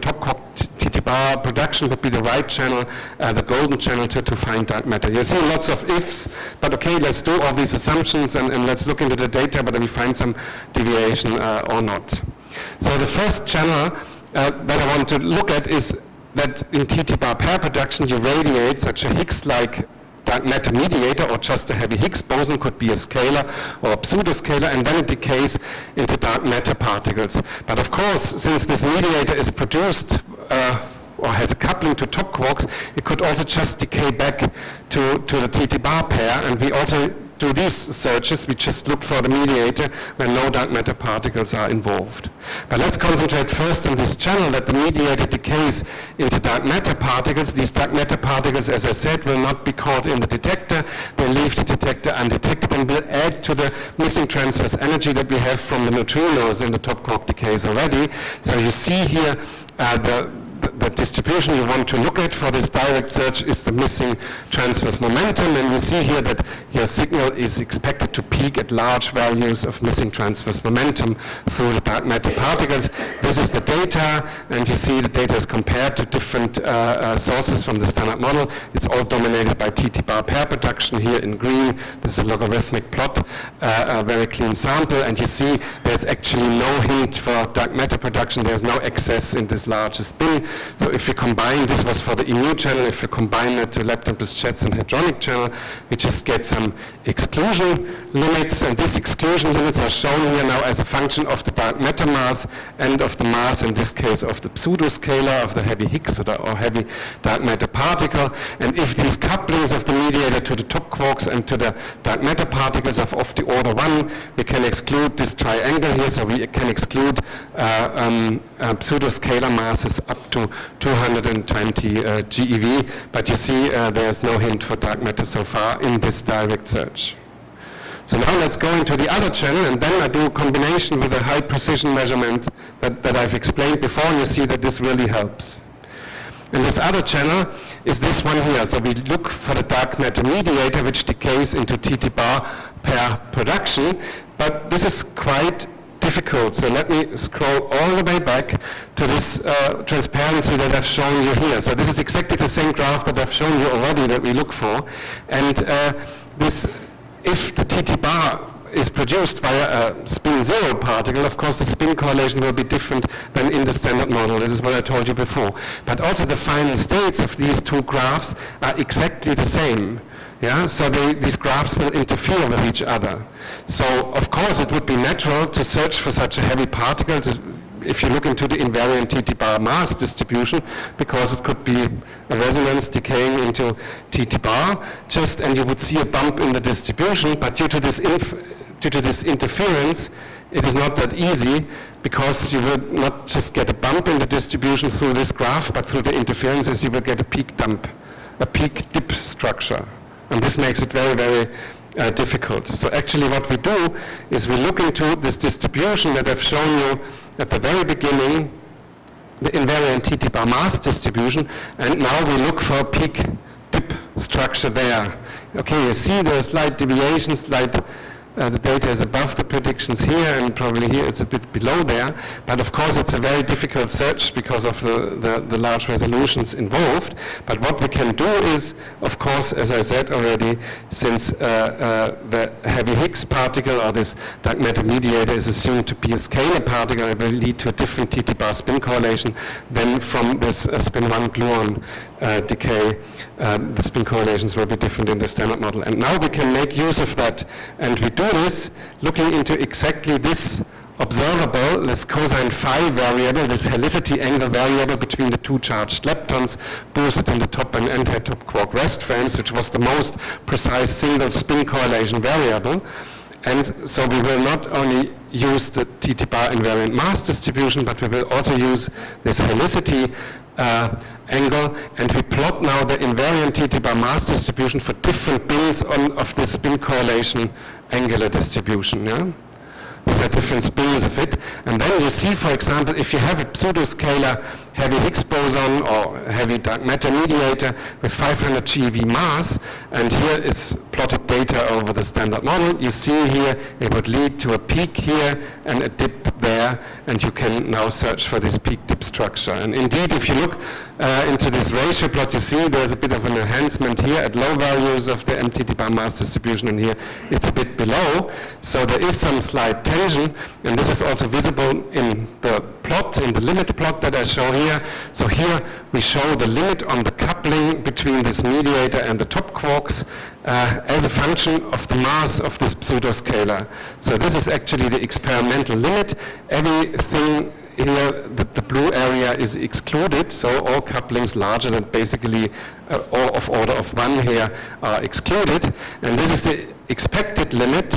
top quark TT-bar production would be the right channel, the golden channel to find dark matter. You see lots of ifs, but okay, let's do all these assumptions and let's look into the data whether we find some deviation or not. So the first channel that I want to look at is that in TT-bar pair production you radiate such a Higgs-like dark matter mediator, or just a heavy Higgs boson, could be a scalar or a pseudoscalar, and then it decays into dark matter particles. But of course, since this mediator is produced or has a coupling to top quarks, it could also just decay back to the TT-bar pair, and we also do these searches. We just look for the mediator where no dark matter particles are involved. But let's concentrate first on this channel, that the mediator decays into dark matter particles. These dark matter particles, as I said, will not be caught in the detector. They leave the detector undetected and will add to the missing transverse energy that we have from the neutrinos in the top quark decays already. So you see here the distribution you want to look at for this direct search is the missing transverse momentum, and you see here that your signal is expected to peak at large values of missing transverse momentum through the dark matter particles. This is the data, and you see the data is compared to different sources from the standard model. It's all dominated by TT-bar pair production here in green. This is a logarithmic plot, a very clean sample, and you see there's actually no hint for dark matter production. There's no excess in this largest bin. So if we combine, this was for the EMU channel, if we combine it to lepton plus jets and hadronic channel, we just get some exclusion limits, and these exclusion limits are shown here now as a function of the dark matter mass and of the mass, in this case, of the pseudoscalar, of the heavy Higgs or heavy dark matter particle. And if these couplings of the mediator to the top quarks and to the dark matter particles are of the order 1, we can exclude this triangle here, so we can exclude pseudoscalar masses up to 220 GeV, but you see there's no hint for dark matter so far in this direct search. So now let's go into the other channel, and then I do a combination with a high precision measurement that I've explained before, and you see that this really helps. And this other channel is this one here. So we look for the dark matter mediator, which decays into TT bar per production, but this is quite difficult. So let me scroll all the way back to this transparency that I've shown you here. So this is exactly the same graph that I've shown you already that we look for. And this, if the TT bar is produced via a spin zero particle, of course the spin correlation will be different than in the standard model. This is what I told you before. But also the final states of these two graphs are exactly the same. Yeah, so these graphs will interfere with each other. So of course it would be natural to search for such a heavy particle if you look into the invariant TT bar mass distribution, because it could be a resonance decaying into TT bar just, and you would see a bump in the distribution, but due to this interference, it is not that easy, because you will not just get a bump in the distribution through this graph, but through the interferences you will get a peak dump, a peak dip structure. And this makes it very, very difficult. So actually what we do is we look into this distribution that I've shown you at the very beginning, the invariant TT bar mass distribution, and now we look for a peak dip structure there. Okay, you see the slight deviations, the data is above the predictions here, and probably here it's a bit below there, but of course it's a very difficult search because of the large resolutions involved. But what we can do is, of course, as I said already, since the heavy Higgs particle or this dark matter mediator is assumed to be a scalar particle, it will lead to a different TT bar spin correlation than from this spin 1 gluon decay. The spin correlations will be different in the standard model. And now we can make use of that, and we do this looking into exactly this observable, this cosine phi variable, this helicity angle variable between the two charged leptons boosted in the top and anti-top quark rest frames, which was the most precise single spin correlation variable. And so we will not only use the TT bar invariant mass distribution, but we will also use this helicity angle, and we plot now the invariant TT bar mass distribution for different bins of this spin correlation angular distribution. Yeah? These are different spins of it. And then you see, for example, if you have a pseudoscalar heavy Higgs boson or heavy dark matter mediator with 500 GeV mass, and here is plotted data over the standard model, you see here it would lead to a peak here and a dip there, and you can now search for this peak dip structure. And indeed, if you look into this ratio plot, you see there's a bit of an enhancement here at low values of the MTT bar mass distribution, and here it's a bit below. So there is some slight tension, and this is also visible in the plot, in the limit plot that I show here. So here we show the limit on the coupling between this mediator and the top quarks as a function of the mass of this pseudoscalar. So this is actually the experimental limit. Everything here, the blue area is excluded, so all couplings larger than basically all of order of 1 here are excluded. And this is the expected limit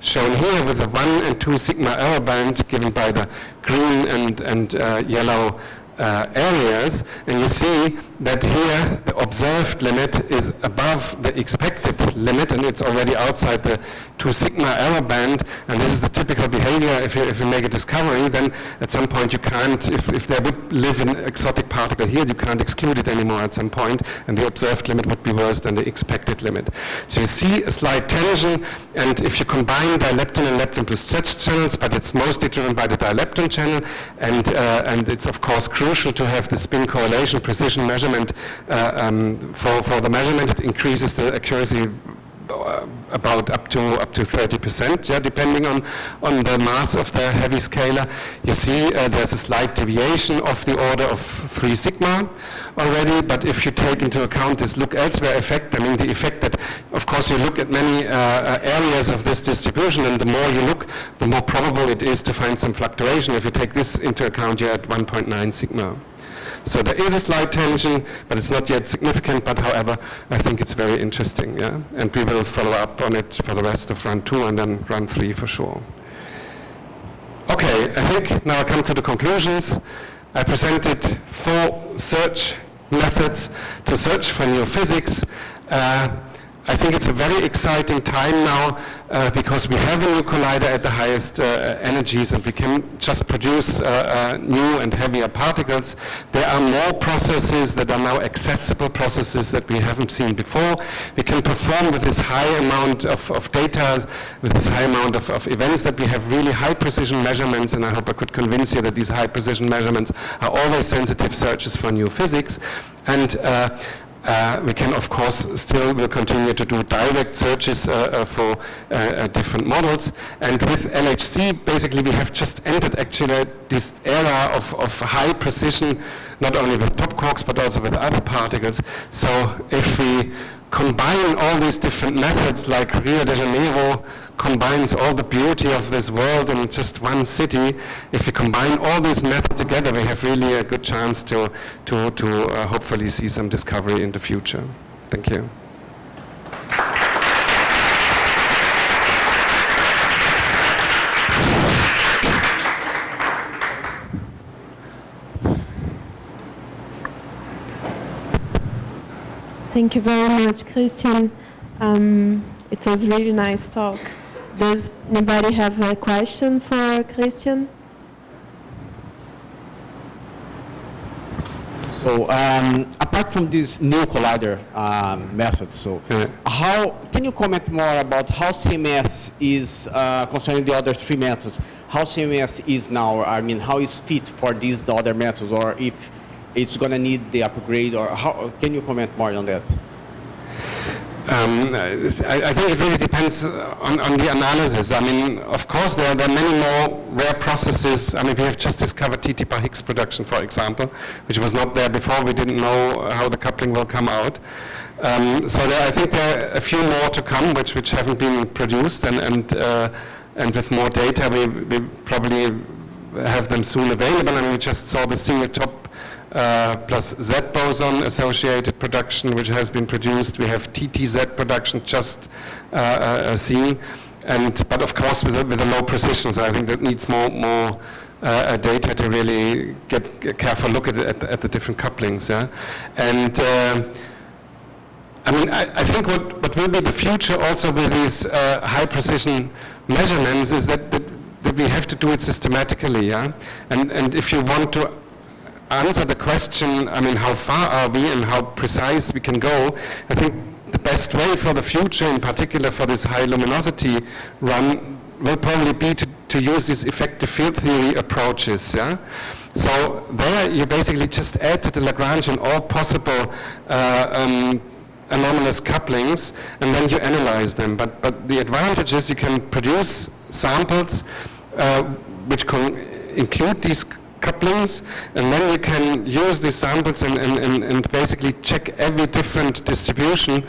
shown here with the 1 and 2 sigma error band given by the green and yellow areas, and you see that here the observed limit is above the expected limit, and it's already outside the 2 sigma error band. And this is the typical behavior. If you make a discovery, then at some point you can't, if there would live an exotic particle here, you can't exclude it anymore at some point, and the observed limit would be worse than the expected limit. So you see a slight tension, and if you combine dilepton and lepton plus such channels, but it's mostly driven by the dilepton channel, and it's of course crucial to have the spin correlation precision measurement for the measurement. It increases the accuracy about up to 30%, yeah, depending on the mass of the heavy scalar. You see there's a slight deviation of the order of 3 sigma already, but if you take into account this look elsewhere effect, I mean the effect that, of course, you look at many areas of this distribution, and the more you look, the more probable it is to find some fluctuation. If you take this into account, you're at 1.9 sigma. So there is a slight tension, but it's not yet significant, but however, I think it's very interesting, yeah? And we will follow up on it for the rest of run 2 and then run 3 for sure. Okay, I think now I come to the conclusions. I presented 4 search methods to search for new physics. I think it's a very exciting time now because we have a new collider at the highest energies, and we can just produce new and heavier particles. There are more processes that are now accessible processes that we haven't seen before. We can perform with this high amount of data, with this high amount of events, that we have really high precision measurements, and I hope I could convince you that these high precision measurements are always sensitive searches for new physics. And we can, of course, will continue to do direct searches for different models. And with LHC, basically, we have just entered actually this era of high precision, not only with top quarks, but also with other particles. So if we combine all these different methods, like Rio de Janeiro combines all the beauty of this world in just one city, if we combine all these methods together, we have really a good chance to hopefully see some discovery in the future. Thank you. Thank you very much, Christian. It was a really nice talk. Does anybody have a question for Christian? So, apart from this new collider method, so how can you comment more about how CMS is concerning the other 3 methods? How CMS is now? I mean, how is fit for these other methods, or if it's going to need the upgrade, or how? Can you comment more on that? I think it really depends on the analysis. I mean, of course, there are many more rare processes. I mean, we have just discovered TT bar Higgs production, for example, which was not there before. We didn't know how the coupling will come out. So I think there are a few more to come, which haven't been produced, and with more data, we probably have them soon available. And we just saw the single top plus Z boson associated production, which has been produced. We have TTZ production just seen, but of course with a low precision. So I think that needs more data to really get a careful look at the different couplings. Yeah? And I mean, I think what will be the future also with these high precision measurements is that we have to do it systematically. Yeah? And if you want to answer the question, I mean, how far are we and how precise we can go, I think the best way for the future, in particular for this high luminosity run, will probably be to use these effective field theory approaches. Yeah? So there you basically just add to the Lagrangian all possible anomalous couplings, and then you analyze them. But the advantage is you can produce samples which can include these couplings, and then you can use these samples and basically check every different distribution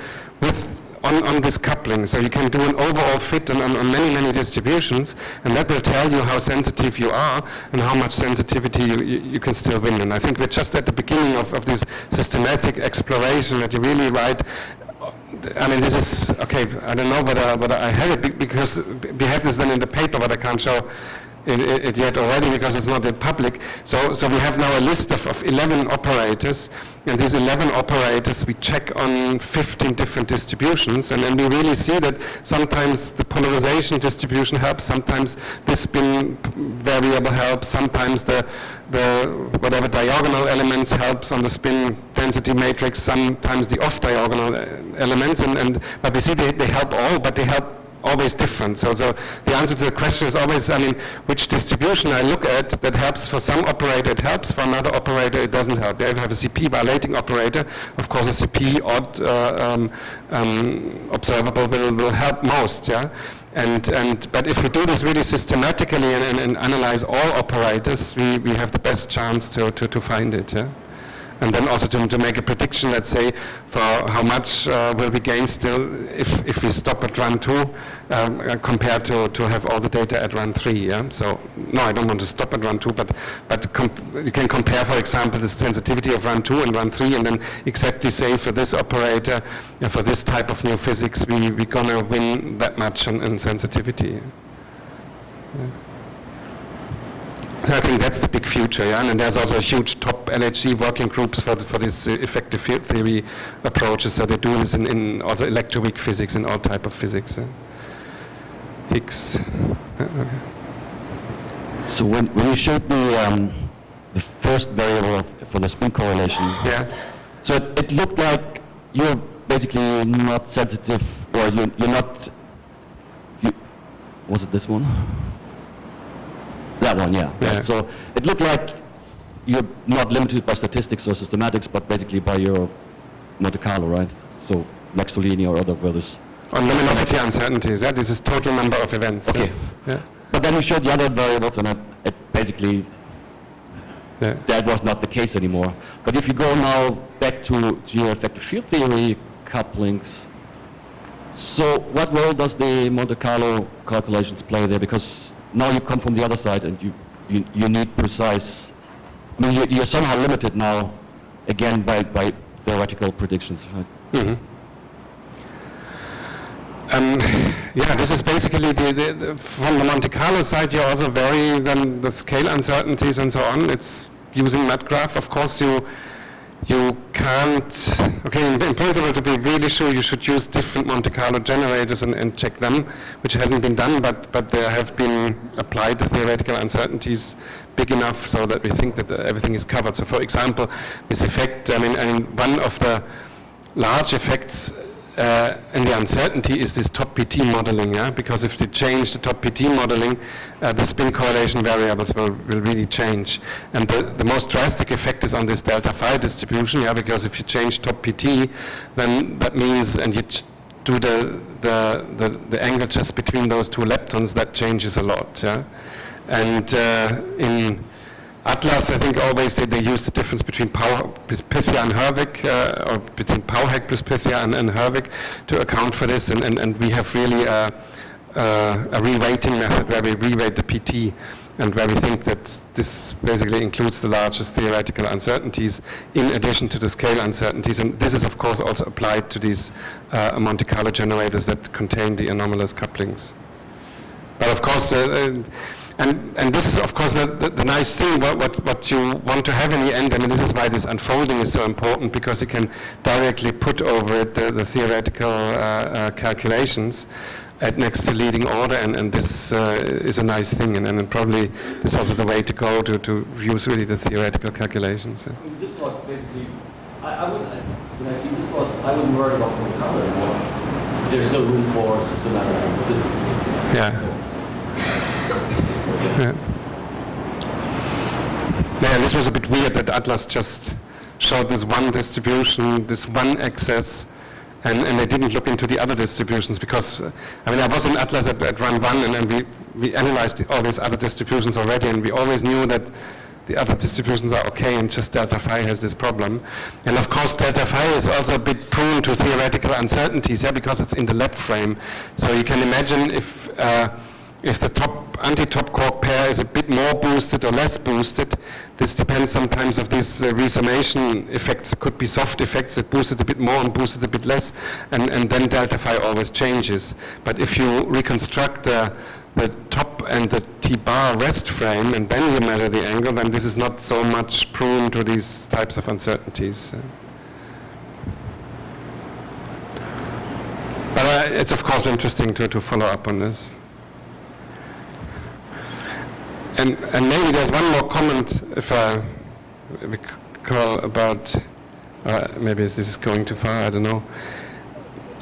on this coupling. So you can do an overall fit on many distributions, and that will tell you how sensitive you are and how much sensitivity you can still win. And I think we're just at the beginning of this systematic exploration that you really write. I mean, this is, okay, I don't know whether I have it, because we have this then in the paper, but I can't show it yet already because it's not in public. So we have now a list of 11 operators, and these 11 operators we check on 15 different distributions, and we really see that sometimes the polarization distribution helps, sometimes the spin variable helps, sometimes the whatever diagonal elements helps on the spin density matrix, sometimes the off diagonal elements, but we see they help all, but they help always different. So the answer to the question is always, I mean, which distribution I look at that helps for some operator, it helps, for another operator it doesn't help. If you have a CP violating operator, of course a CP odd observable will help most, yeah? But if we do this really systematically and analyze all operators, we have the best chance to find it, yeah? And then also to make a prediction, let's say, for how much will we gain still if we stop at run 2 compared to have all the data at run 3. Yeah? So no, I don't want to stop at run 2, but you can compare, for example, the sensitivity of run 2 and run 3, and then exactly say for this operator, for this type of new physics, we're gonna win that much in sensitivity. Yeah. So I think that's the big future, yeah? And there's also a huge top LHC working groups for this effective field theory approaches. So they do this in also electroweak physics and all type of physics. Yeah? Higgs. Okay. So when you showed the first variable for the spin correlation, yeah. So it looked like you're basically not sensitive, or you're not. Was it this one? That one, yeah. Yeah. So it looked like you're not limited by statistics or systematics, but basically by your Monte Carlo, right? So Max-Tolini or other values. On luminosity uncertainties, yeah? This is total number of events. Okay. Yeah. But then you showed the other variables, and it basically, that was not the case anymore. But if you go now back to your effective field theory couplings, so what role does the Monte Carlo calculations play there? Because now you come from the other side, and you need precise. I mean, you're somehow limited now, again by theoretical predictions, right? Mm-hmm. Yeah, this is basically from the Monte Carlo side. You also vary then the scale uncertainties and so on. It's using MATGRAPH. Of course, you can't. Okay, in principle, to be really sure, you should use different Monte Carlo generators and check them, which hasn't been done. But there have been applied the theoretical uncertainties big enough so that we think that everything is covered. So, for example, this effect. I mean, one of the large effects. And the uncertainty is this top PT modeling, yeah? Because if you change the top PT modeling, the spin correlation variables will really change. And the most drastic effect is on this delta phi distribution, yeah? Because if you change top PT, then that means, and you do the angle just between those two leptons, that changes a lot, yeah? And in Atlas, I think always they use the difference between Pythia and Herwig, or between Pauhek plus Pythia and Herwig to account for this, and we have really a reweighting method where we reweight the PT, and where we think that this basically includes the largest theoretical uncertainties in addition to the scale uncertainties, and this is of course also applied to these Monte Carlo generators that contain the anomalous couplings. But of course, and this is, of course, the nice thing, what you want to have in the end. I mean, this is why this unfolding is so important, because you can directly put over it the theoretical calculations at next to leading order, and this is a nice thing, and probably this is also the way to go to use really the theoretical calculations. This plot, basically, when I see this plot, I wouldn't worry about Monte Carlo anymore. There's still room for systematics and statistics. Yeah. Yeah. Yeah, this was a bit weird that Atlas just showed this one distribution, this one excess, and they didn't look into the other distributions, because, I mean, I was in Atlas at run 1, and then we analyzed all these other distributions already, and we always knew that the other distributions are okay, and just delta phi has this problem. And of course, delta phi is also a bit prone to theoretical uncertainties, yeah, because it's in the lab frame. So you can imagine if the anti-top quark pair is a bit more boosted or less boosted, this depends sometimes of these resummation effects. It could be soft effects that boosted a bit more and boosted a bit less, and then delta phi always changes. But if you reconstruct the top and the T-bar rest frame, and then you measure the angle, then this is not so much prone to these types of uncertainties. But it's of course interesting to follow up on this. And maybe there's one more comment, if I recall, about, maybe this is going too far, I don't know.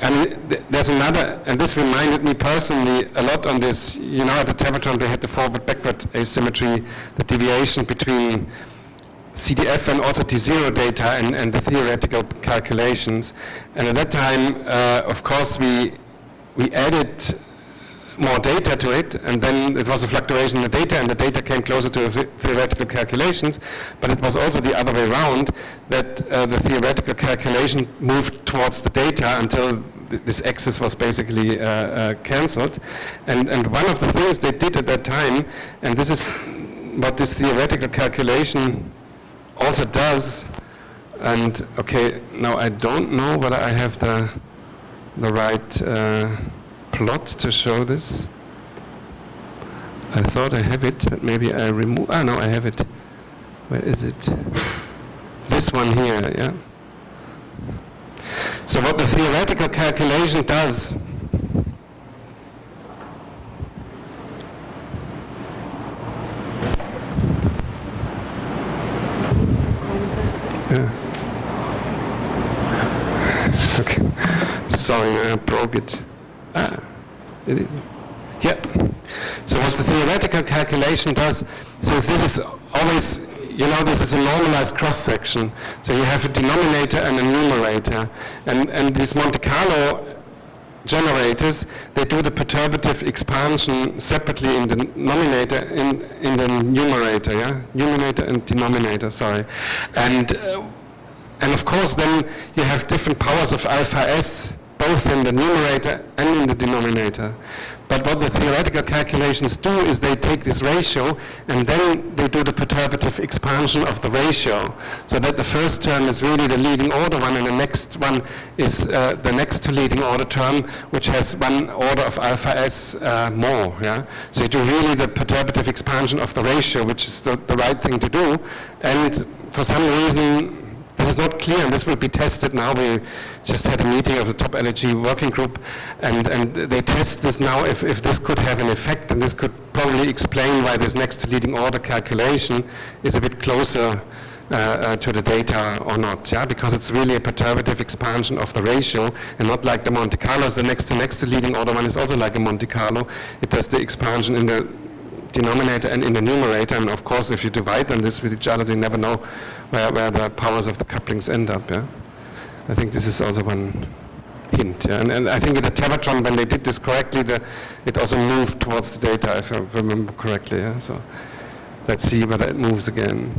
I mean, there's another, and this reminded me personally a lot on this, you know, at the Tevatron they had the forward-backward asymmetry, the deviation between CDF and also T0 data and the theoretical calculations. And at that time, of course, we added more data to it, and then it was a fluctuation in the data, and the data came closer to the theoretical calculations, but it was also the other way around, that the theoretical calculation moved towards the data until this axis was basically cancelled. And one of the things they did at that time, and this is what this theoretical calculation also does, and okay, now I don't know whether I have the right plot to show this. I thought I have it, but maybe I remove. Ah, no, I have it. Where is it? This one here, yeah. So what the theoretical calculation does, yeah. Okay. Sorry, I broke it. Ah, it is. Yeah. So what the theoretical calculation does, since this is always, you know, this is a normalized cross-section, so you have a denominator and a numerator, and these Monte Carlo generators, they do the perturbative expansion separately in the numerator, in the numerator, yeah? Numerator and denominator, sorry. And of course then you have different powers of alpha s, both in the numerator and in the denominator. But what the theoretical calculations do is they take this ratio and then they do the perturbative expansion of the ratio, so that the first term is really the leading order one and the next one is the next to leading order term, which has one order of alpha s more. Yeah? So you do really the perturbative expansion of the ratio, which is the right thing to do. And for some reason, this is not clear, and this will be tested now. We just had a meeting of the top energy working group, and they test this now if this could have an effect, and this could probably explain why this next to leading order calculation is a bit closer to the data or not, yeah? Because it's really a perturbative expansion of the ratio, and not like the Monte Carlos. The next to leading order one is also like a Monte Carlo. It does the expansion in the denominator and in the numerator, and of course if you divide them this with each other, you never know where the powers of the couplings end up. Yeah, I think this is also one hint. Yeah? And I think with the Tevatron, when they did this correctly, it also moved towards the data, if I remember correctly. Yeah? So let's see whether it moves again.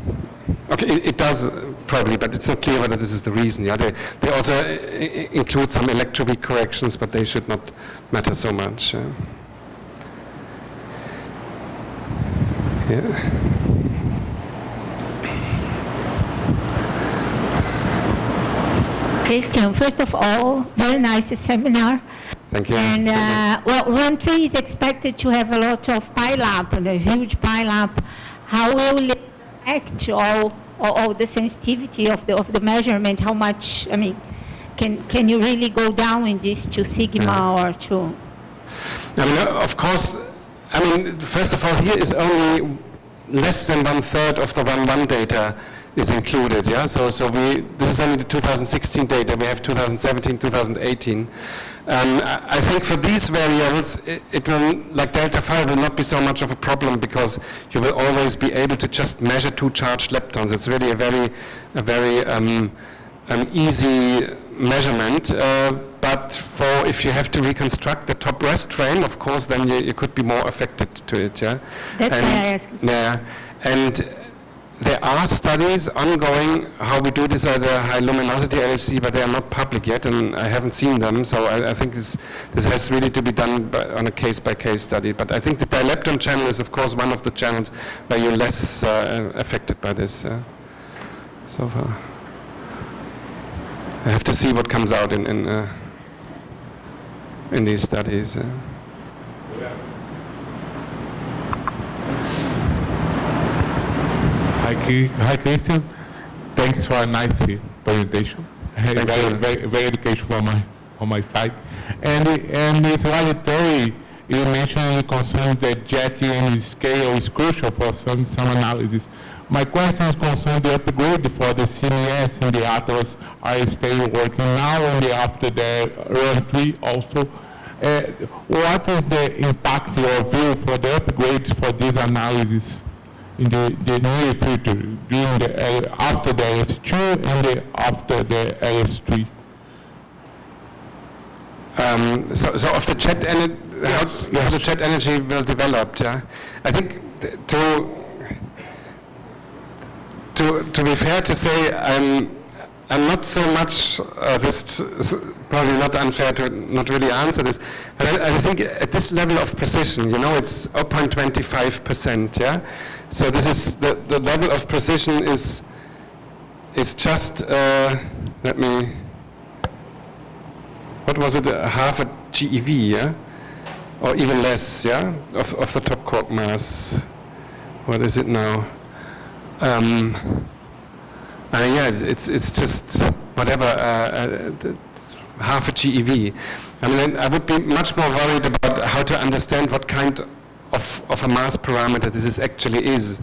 Okay, it does probably, but it's not clear whether this is the reason. Yeah, they also include some electroweak corrections, but they should not matter so much. Yeah. Yeah. Christian, first of all, very nice seminar. Thank you. And well, when 3 is expected to have a lot of pile-up, and a huge pile-up, how will it affect all the sensitivity of the measurement? How much, I mean, can you really go down in this to sigma or to? I mean, of course, I mean, first of all, here is only less than 1/3 of the 1.1 data is included, yeah? So this is only the 2016 data. We have 2017, 2018. I think for these variables, it will, like delta phi, will not be so much of a problem, because you will always be able to just measure 2 charged leptons. It's really a very easy measurement. But for if you have to reconstruct the top rest frame, of course, then you could be more affected to it. Yeah. That's why I asked. Yeah, and there are studies ongoing how we do this at a high luminosity LHC, but they are not public yet, and I haven't seen them. So I think this has really to be done on a case-by-case study. But I think the dilepton channel is, of course, one of the channels where you're less affected by this so far. I have to see what comes out in these studies. Hi, Christian. Thanks for a nice presentation. Very educational on my side. And this large theory, you mentioned concern that jet unit scale is crucial for some analysis. My questions concern the upgrade for the CMS and the Atlas are still working now and after the run 3 also. What is the impact or view for the upgrades for this analysis in the near future, during the, after the LS2 and after the LS3? So of the jet energy, how the jet energy will develop, yeah? I think to be fair to say, I'm not so much, this is probably not unfair to not really answer this, but I think at this level of precision, you know, it's 0.25%, yeah? So this is, the level of precision is just, let me, what was it, half a GeV, yeah? Or even less, yeah, of the top quark mass. What is it now? Yeah, it's just whatever, half a GeV. I mean, I would be much more worried about how to understand what kind of a mass parameter this is actually is,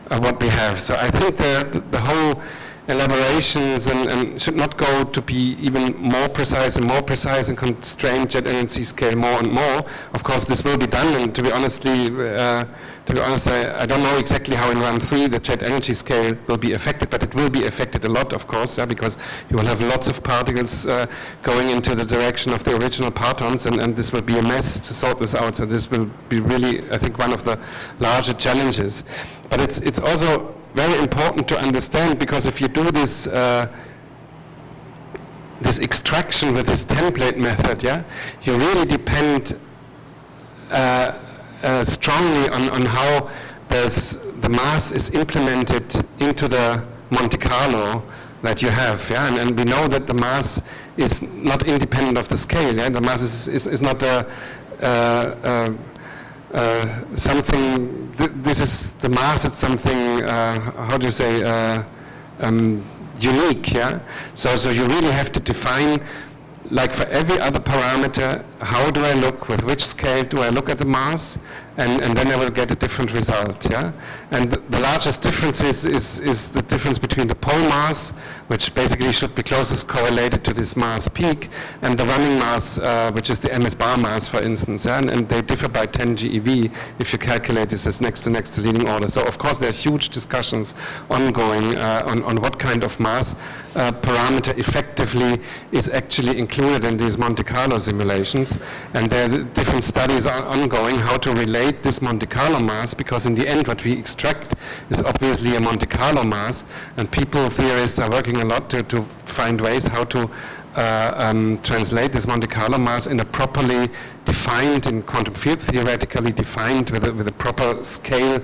what we have. So I think the whole elaborations and should not go to be even more precise and constrain jet energy scale more and more. Of course, this will be done, and to be honest, I don't know exactly how in run 3 the jet energy scale will be affected, but it will be affected a lot, of course, yeah, because you will have lots of particles going into the direction of the original partons, and this will be a mess to sort this out. So this will be really, I think, one of the larger challenges. But it's also very important to understand, because if you do this this extraction with this template method, yeah, you really depend strongly on how the mass is implemented into the Monte Carlo that you have, yeah, and we know that the mass is not independent of the scale, yeah, the mass is not something. This is the mass. It's something. How do you say? Unique. Yeah. So you really have to define, like for every other parameter, how do I look, with which scale do I look at the mass, and then I will get a different result, yeah? And the largest difference is the difference between the pole mass, which basically should be closest correlated to this mass peak, and the running mass, which is the MS bar mass, for instance, yeah? And they differ by 10 GeV if you calculate this as next to leading order. So of course there are huge discussions ongoing on what kind of mass parameter effectively is actually included in these Monte Carlo simulations, and there are different studies ongoing how to relate this Monte Carlo mass, because in the end what we extract is obviously a Monte Carlo mass, and theorists are working a lot to find ways how to translate this Monte Carlo mass in a properly defined, in quantum field theoretically defined, with a proper scale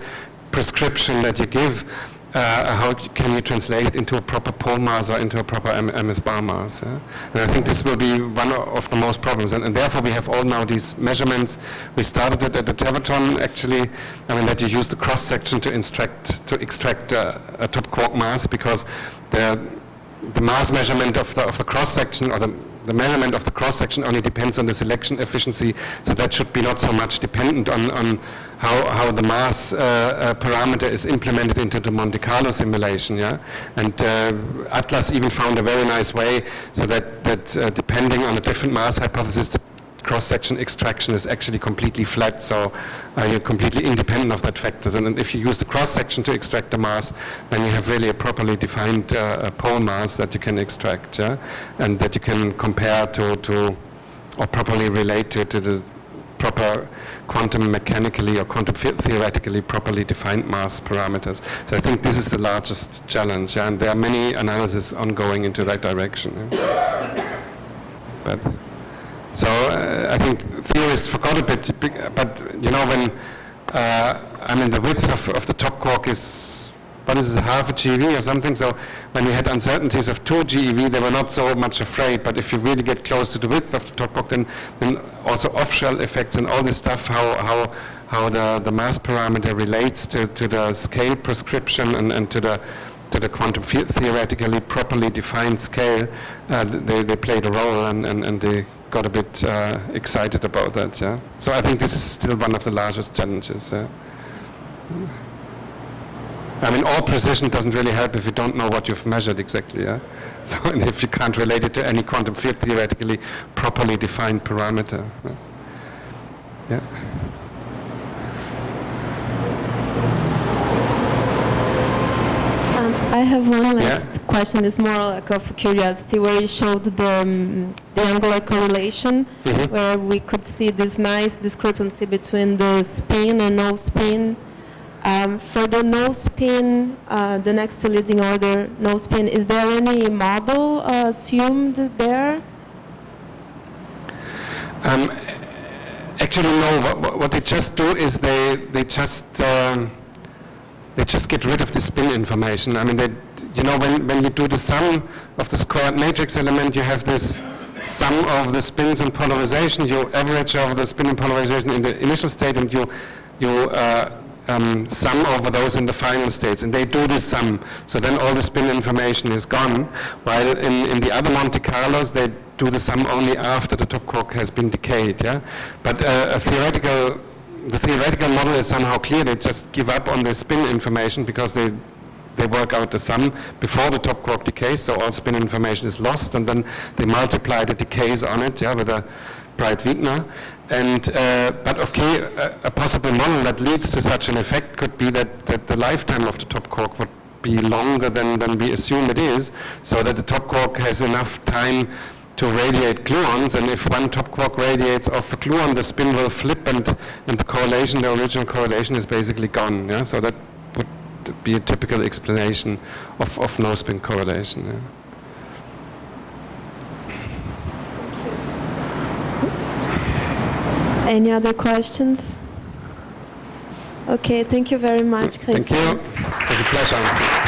prescription that you give. How can you translate it into a proper pole mass or into a proper MS bar mass? Yeah? And I think this will be one of the most problems, and therefore we have all now these measurements. We started it at the Tevatron, actually. I mean, that you use the cross section to extract a top quark mass, because the mass measurement of the cross section, or the measurement of the cross section, only depends on the selection efficiency. So that should be not so much dependent on how the mass parameter is implemented into the Monte Carlo simulation, yeah. And Atlas even found a very nice way, so that depending on a different mass hypothesis, the cross-section extraction is actually completely flat, so you're completely independent of that factors. And if you use the cross-section to extract the mass, then you have really a properly defined pole mass that you can extract, yeah? And that you can compare to or properly relate to the proper quantum mechanically or quantum theoretically properly defined mass parameters. So I think this is the largest challenge, yeah? And there are many analyses ongoing into that direction. Yeah? But so I think theorists forgot a bit, but you know, when I mean the width of the top quark is, what is it, half a GeV or something? So when we had uncertainties of 2 GeV, they were not so much afraid. But if you really get close to the width of the top quark, then also off-shell effects and all this stuff, how the mass parameter relates to the scale prescription and to the quantum theoretically properly defined scale, they played a role, and they got a bit excited about that. Yeah. So I think this is still one of the largest challenges. I mean, all precision doesn't really help if you don't know what you've measured exactly, yeah? So, and if you can't relate it to any quantum field theoretically properly defined parameter. Yeah. I have one last question. It's more like of curiosity, where you showed the angular correlation, where we could see this nice discrepancy between the spin and no spin. For the no spin, the next to leading order no spin, is there any model assumed there? Actually, no. What they just do is they just get rid of the spin information. I mean, when you do the sum of the squared matrix element, you have this sum of the spins and polarization. You average over the spin and polarization in the initial state, and you sum over those in the final states, and they do this sum. So then all the spin information is gone. While in the other Monte Carlos, they do the sum only after the top quark has been decayed. Yeah, but the theoretical model is somehow clear. They just give up on the spin information because they work out the sum before the top quark decays, so all spin information is lost, and then they multiply the decays on it, yeah, with a Bright-Wigner. And but okay, a possible model that leads to such an effect could be that the lifetime of the top quark would be longer than we assume it is, so that the top quark has enough time to radiate gluons, and if one top quark radiates off a gluon, the spin will flip, and the correlation, the original correlation, is basically gone. Yeah? So that would be a typical explanation of no spin correlation. Yeah. Any other questions? Okay, thank you very much, Chris. Thank you. It was a pleasure.